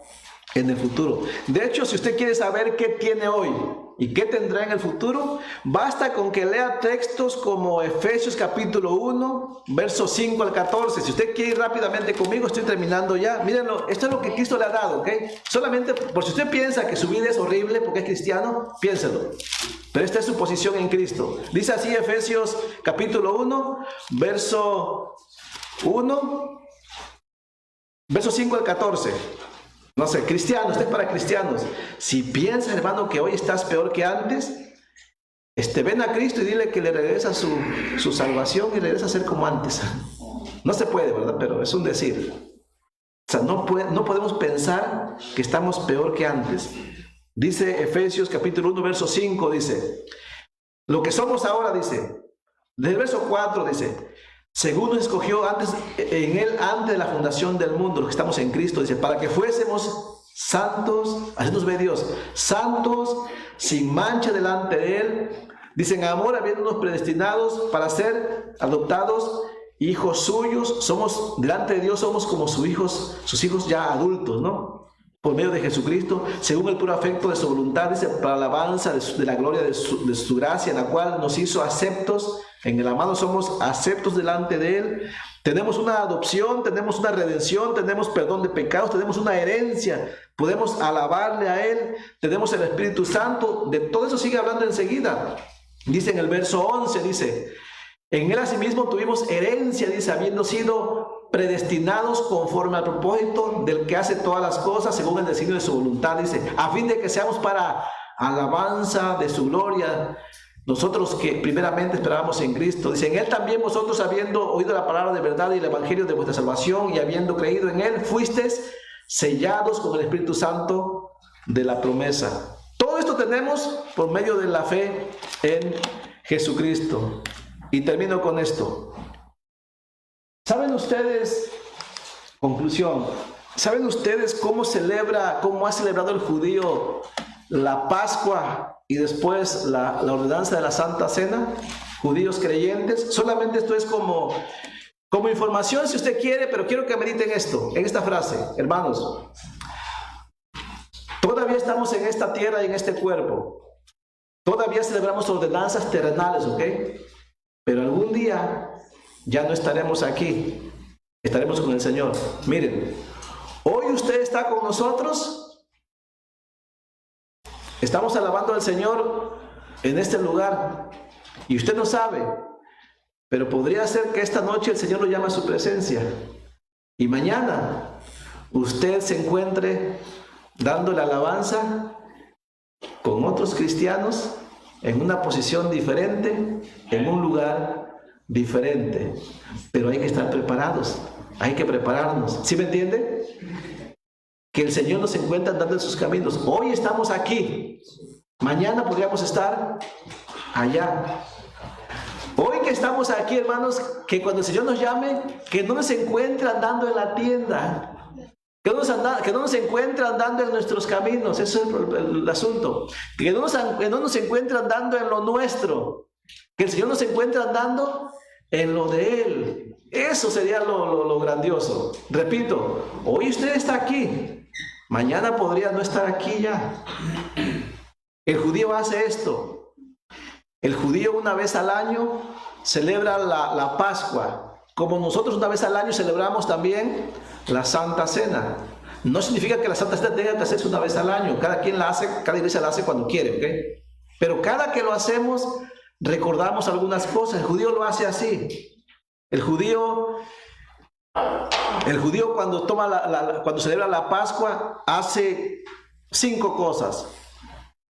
en el futuro. De hecho, si usted quiere saber qué tiene hoy y qué tendrá en el futuro, basta con que lea textos como Efesios capítulo 1, versos 5 al 14. Si usted quiere ir rápidamente conmigo, estoy terminando ya. Mírenlo, esto es lo que Cristo le ha dado, ¿ok? Solamente por si usted piensa que su vida es horrible porque es cristiano, piénselo. Pero esta es su posición en Cristo. Dice así Efesios capítulo 1, verso 1, verso 5 al 14. No sé, cristianos, esto es para cristianos. Si piensas, hermano, que hoy estás peor que antes, ven a Cristo y dile que le regresa su salvación y regresa a ser como antes. No se puede, ¿verdad? Pero es un decir. O sea, no podemos pensar que estamos peor que antes. Dice Efesios capítulo 1, verso 5, dice, lo que somos ahora, dice, del verso 4, dice, según nos escogió en Él antes de la fundación del mundo, los que estamos en Cristo, dice, para que fuésemos santos, así nos ve Dios, santos, sin mancha delante de Él, dice, en amor habiéndonos predestinados para ser adoptados hijos suyos. Somos, delante de Dios somos como sus hijos ya adultos, ¿no? Por medio de Jesucristo, según el puro afecto de su voluntad, dice, para alabanza de la gloria de su gracia, en la cual nos hizo aceptos. En el amado somos aceptos delante de Él. Tenemos una adopción, tenemos una redención, tenemos perdón de pecados, tenemos una herencia. Podemos alabarle a Él, tenemos el Espíritu Santo. De todo eso sigue hablando enseguida. Dice en el verso 11, dice, en Él asimismo tuvimos herencia, dice, habiendo sido predestinados conforme al propósito del que hace todas las cosas según el designio de su voluntad, dice, a fin de que seamos para alabanza de su gloria, nosotros que primeramente esperábamos en Cristo. Dice, en Él también vosotros, habiendo oído la palabra de verdad y el evangelio de vuestra salvación, y habiendo creído en Él, fuisteis sellados con el Espíritu Santo de la promesa. Todo esto tenemos por medio de la fe en Jesucristo. Y termino con esto. ¿Saben ustedes, conclusión, ¿saben ustedes cómo ha celebrado el judío la Pascua y después la ordenanza de la Santa Cena? Judíos creyentes. Solamente esto es como información si usted quiere, pero quiero que mediten esto, en esta frase, hermanos. Todavía estamos en esta tierra y en este cuerpo. Todavía celebramos ordenanzas terrenales, ¿ok? Pero algún día ya no estaremos aquí. Estaremos con el Señor. Miren, hoy usted está con nosotros. Estamos alabando al Señor en este lugar. Y usted no sabe, pero podría ser que esta noche el Señor lo llame a su presencia. Y mañana usted se encuentre dándole alabanza con otros cristianos en una posición diferente, en un lugar diferente. Pero hay que estar preparados, hay que prepararnos. ¿Sí me entiende? Que el Señor nos encuentra andando en sus caminos. Hoy estamos aquí, mañana podríamos estar allá. Hoy que estamos aquí, hermanos, que cuando el Señor nos llame, que no nos encuentre andando en la tienda, que no nos encuentre andando en nuestros caminos. Ese es el asunto. Que no nos encuentre andando en lo nuestro, que el Señor nos encuentre andando en lo de Él. Eso sería lo grandioso. Repito, hoy usted está aquí, mañana podría no estar aquí ya. El judío hace esto. El judío una vez al año celebra la Pascua, como nosotros una vez al año celebramos también la Santa Cena. No significa que la Santa Cena tenga que hacerse una vez al año. Cada quien la hace, cada iglesia la hace cuando quiere, ¿ok? Pero cada que lo hacemos, recordamos algunas cosas. El judío lo hace así. El judío cuando cuando celebra la Pascua hace 5 cosas.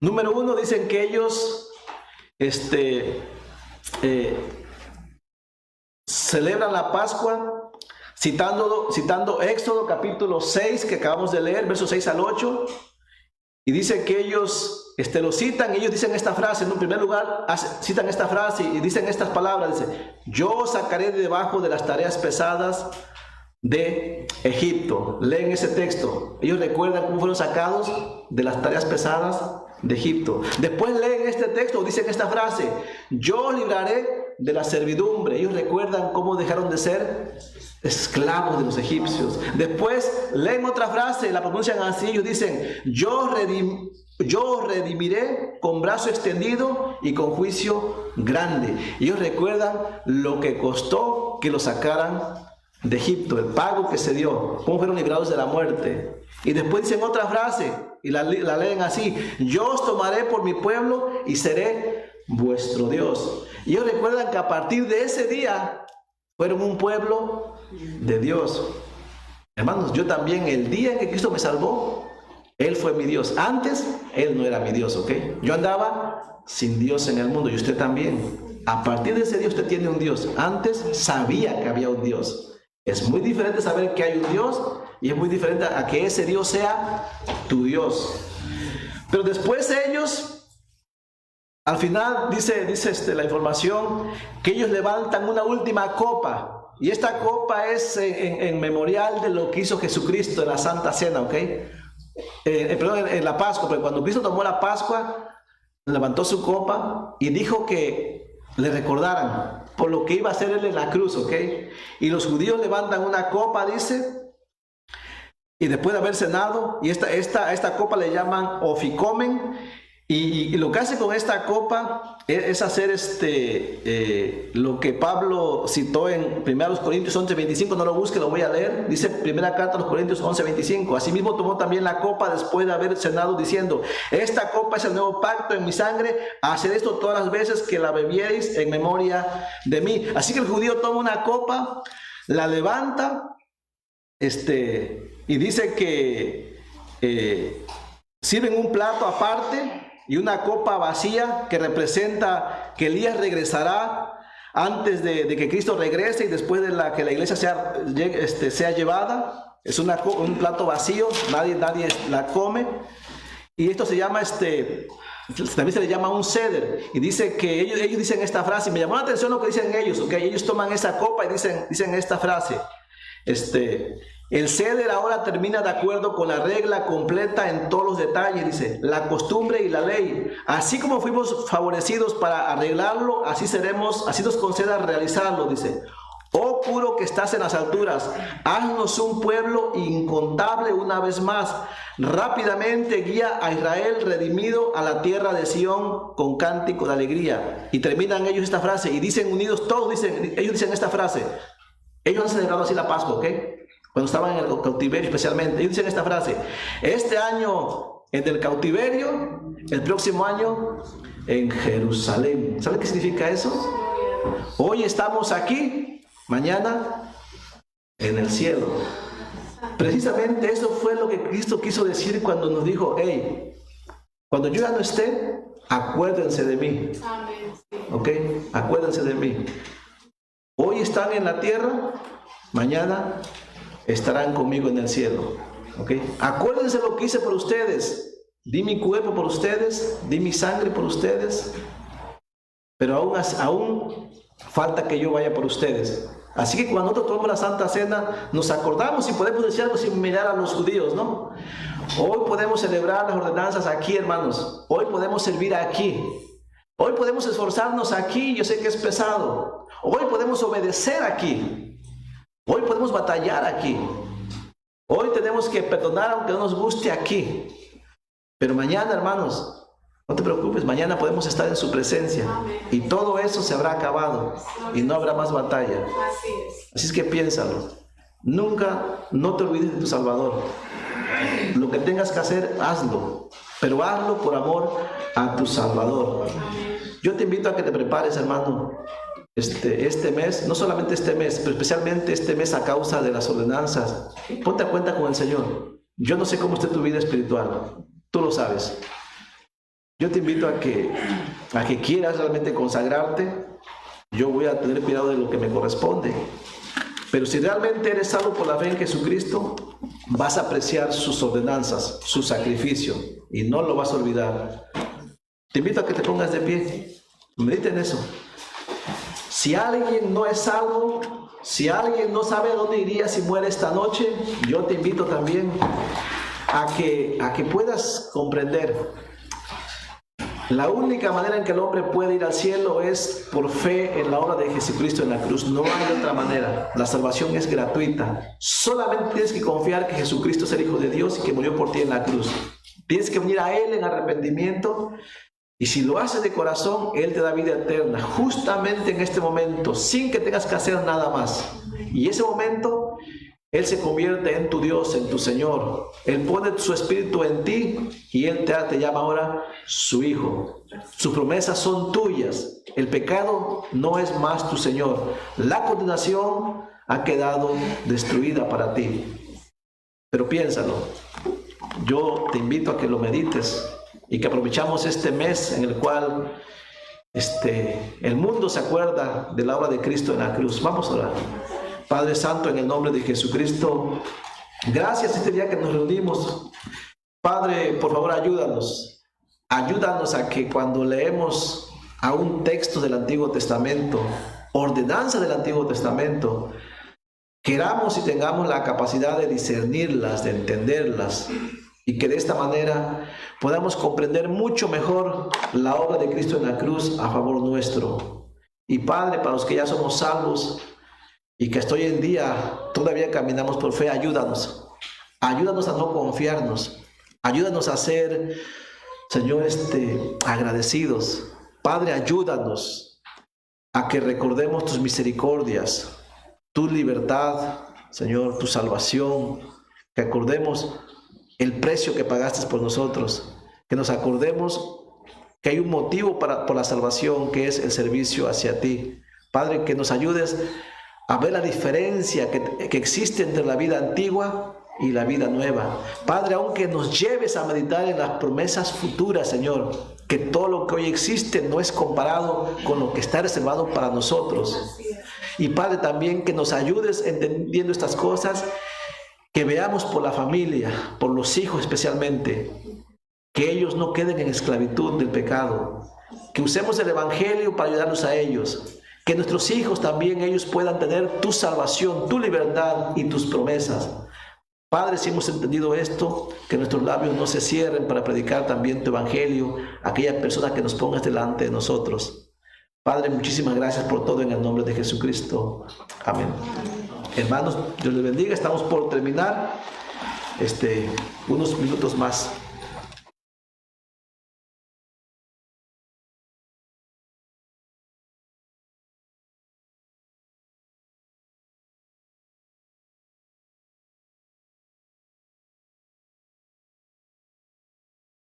Número 1, dicen que ellos celebran la Pascua citando Éxodo capítulo 6 que acabamos de leer, versos 6 al 8, y dice que ellos lo citan, y ellos dicen esta frase. En un primer lugar citan esta frase y dicen estas palabras, dice: yo os sacaré de debajo de las tareas pesadas de Egipto. Leen ese texto. Ellos recuerdan cómo fueron sacados de las tareas pesadas de Egipto. Después leen este texto, dicen esta frase: yo os libraré de la servidumbre. Ellos recuerdan cómo dejaron de ser esclavos de los egipcios. Después leen otra frase, la pronuncian así, ellos dicen: yo os redimiré con brazo extendido y con juicio grande. Ellos recuerdan lo que costó que los sacaran de Egipto, el pago que se dio, cómo fueron librados de la muerte. Y después dicen otra frase y la leen así: yo os tomaré por mi pueblo y seré vuestro Dios. Y ellos recuerdan que a partir de ese día fueron un pueblo de Dios. Hermanos, yo también, el día en que Cristo me salvó, Él fue mi Dios. Antes, Él no era mi Dios, ¿ok? Yo andaba sin Dios en el mundo, y usted también. A partir de ese día usted tiene un Dios. Antes sabía que había un Dios. Es muy diferente saber que hay un Dios, y es muy diferente a que ese Dios sea tu Dios. Pero después ellos, al final dice la información, que ellos levantan una última copa. Y esta copa es en memorial de lo que hizo Jesucristo en la Santa Cena, ¿ok? En la Pascua. Pero cuando Cristo tomó la Pascua, levantó su copa y dijo que le recordaran por lo que iba a hacer Él en la cruz, ¿ok? Y los judíos levantan una copa, dice, y después de haber cenado, y esta copa le llaman oficomen, y lo que hace con esta copa es hacer lo que Pablo citó en 1 Corintios 11:25, no lo busque, lo voy a leer. Dice primera carta a los Corintios 11:25: asimismo tomó también la copa después de haber cenado, diciendo: esta copa es el nuevo pacto en mi sangre, haced esto todas las veces que la bebiereis en memoria de mí. Así que el judío toma una copa, la levanta, y dice que sirven un plato aparte y una copa vacía que representa que Elías regresará antes de que Cristo regrese, y después de que la iglesia sea llevada. Es un plato vacío, nadie la come. y esto se llama también se le llama un ceder, y dice que ellos dicen esta frase, y me llamó la atención lo que dicen ellos, ¿ok? Ellos toman esa copa y dicen esta frase, el ceder ahora termina de acuerdo con la regla completa en todos los detalles, dice, la costumbre y la ley. Así como fuimos favorecidos para arreglarlo, así nos conceda realizarlo, dice. Oh puro que estás en las alturas, haznos un pueblo incontable una vez más. Rápidamente guía a Israel redimido a la tierra de Sión con cántico de alegría. Y terminan ellos esta frase y dicen unidos, ellos dicen esta frase. Ellos han celebrado así la Pascua, ¿ok? Cuando estaban en el cautiverio especialmente, ellos dicen esta frase: este año en el cautiverio, el próximo año en Jerusalén. ¿Sabe qué significa eso? Hoy estamos aquí, mañana en el cielo. Precisamente eso fue lo que Cristo quiso decir cuando nos dijo: hey, cuando yo ya no esté, acuérdense de mí. ¿Ok? Acuérdense de mí. Hoy están en la tierra, mañana estarán conmigo en el cielo. ¿Ok? Acuérdense lo que hice por ustedes. Di mi cuerpo por ustedes, di mi sangre por ustedes, pero aún falta que yo vaya por ustedes. Así que cuando nosotros tomamos la Santa Cena, nos acordamos y podemos decir algo sin mirar a los judíos, ¿no? Hoy podemos celebrar las ordenanzas aquí, hermanos. Hoy podemos servir aquí. Hoy podemos esforzarnos aquí. Yo sé que es pesado. Hoy podemos obedecer aquí. Hoy podemos batallar aquí. Hoy tenemos que perdonar aunque no nos guste aquí. Pero mañana, hermanos, no te preocupes, mañana podemos estar en su presencia. Y todo eso se habrá acabado y no habrá más batalla. Así es que piénsalo. Nunca, no te olvides de tu Salvador. Lo que tengas que hacer, hazlo. Pero hazlo por amor a tu Salvador. Yo te invito a que te prepares, hermano, este mes, no solamente este mes, pero especialmente este mes a causa de las ordenanzas. Ponte a cuenta con el Señor. Yo no sé cómo esté tu vida espiritual. Tú lo sabes. Yo te invito a que quieras realmente consagrarte. Yo voy a tener cuidado de lo que me corresponde. Pero si realmente eres salvo por la fe en Jesucristo, vas a apreciar sus ordenanzas, su sacrificio, y no lo vas a olvidar. Te invito a que te pongas de pie. Medita en eso. Si alguien no es salvo, si alguien no sabe a dónde iría si muere esta noche, yo te invito también a que puedas comprender. La única manera en que el hombre puede ir al cielo es por fe en la obra de Jesucristo en la cruz. No hay otra manera. La salvación es gratuita. Solamente tienes que confiar que Jesucristo es el Hijo de Dios y que murió por ti en la cruz. Tienes que venir a Él en arrepentimiento, y si lo haces de corazón, Él te da vida eterna, justamente en este momento, sin que tengas que hacer nada más. Y ese momento, Él se convierte en tu Dios, en tu Señor. Él pone su Espíritu en ti y Él te llama ahora su Hijo. Sus promesas son tuyas. El pecado no es más tu Señor. La condenación ha quedado destruida para ti. Pero piénsalo. Yo te invito a que lo medites y que aprovechamos este mes en el cual el mundo se acuerda de la obra de Cristo en la cruz. Vamos a orar. Padre Santo, en el nombre de Jesucristo, gracias este día que nos reunimos. Padre, por favor, ayúdanos. Ayúdanos a que cuando leemos a un texto del Antiguo Testamento, ordenanza del Antiguo Testamento, queramos y tengamos la capacidad de discernirlas, de entenderlas, y que de esta manera podamos comprender mucho mejor la obra de Cristo en la cruz a favor nuestro. Y Padre, para los que ya somos salvos y que hasta hoy en día todavía caminamos por fe, ayúdanos. Ayúdanos a no confiarnos. Ayúdanos a ser, Señor, agradecidos. Padre, ayúdanos a que recordemos tus misericordias, tu libertad, Señor, tu salvación, que acordemos el precio que pagaste por nosotros, que nos acordemos que hay un motivo por la salvación, que es el servicio hacia ti. Padre, que nos ayudes a ver la diferencia que existe entre la vida antigua y la vida nueva. Padre, aunque nos lleves a meditar en las promesas futuras, Señor, que todo lo que hoy existe no es comparado con lo que está reservado para nosotros. Y Padre, también que nos ayudes entendiendo estas cosas, que veamos por la familia, por los hijos especialmente, que ellos no queden en esclavitud del pecado, que usemos el Evangelio para ayudarnos a ellos, que nuestros hijos también ellos puedan tener tu salvación, tu libertad y tus promesas. Padre, si hemos entendido esto, que nuestros labios no se cierren para predicar también tu Evangelio a aquellas personas que nos pongas delante de nosotros. Padre, muchísimas gracias por todo en el nombre de Jesucristo. Amén. Hermanos, Dios les bendiga. Estamos por terminar unos minutos más.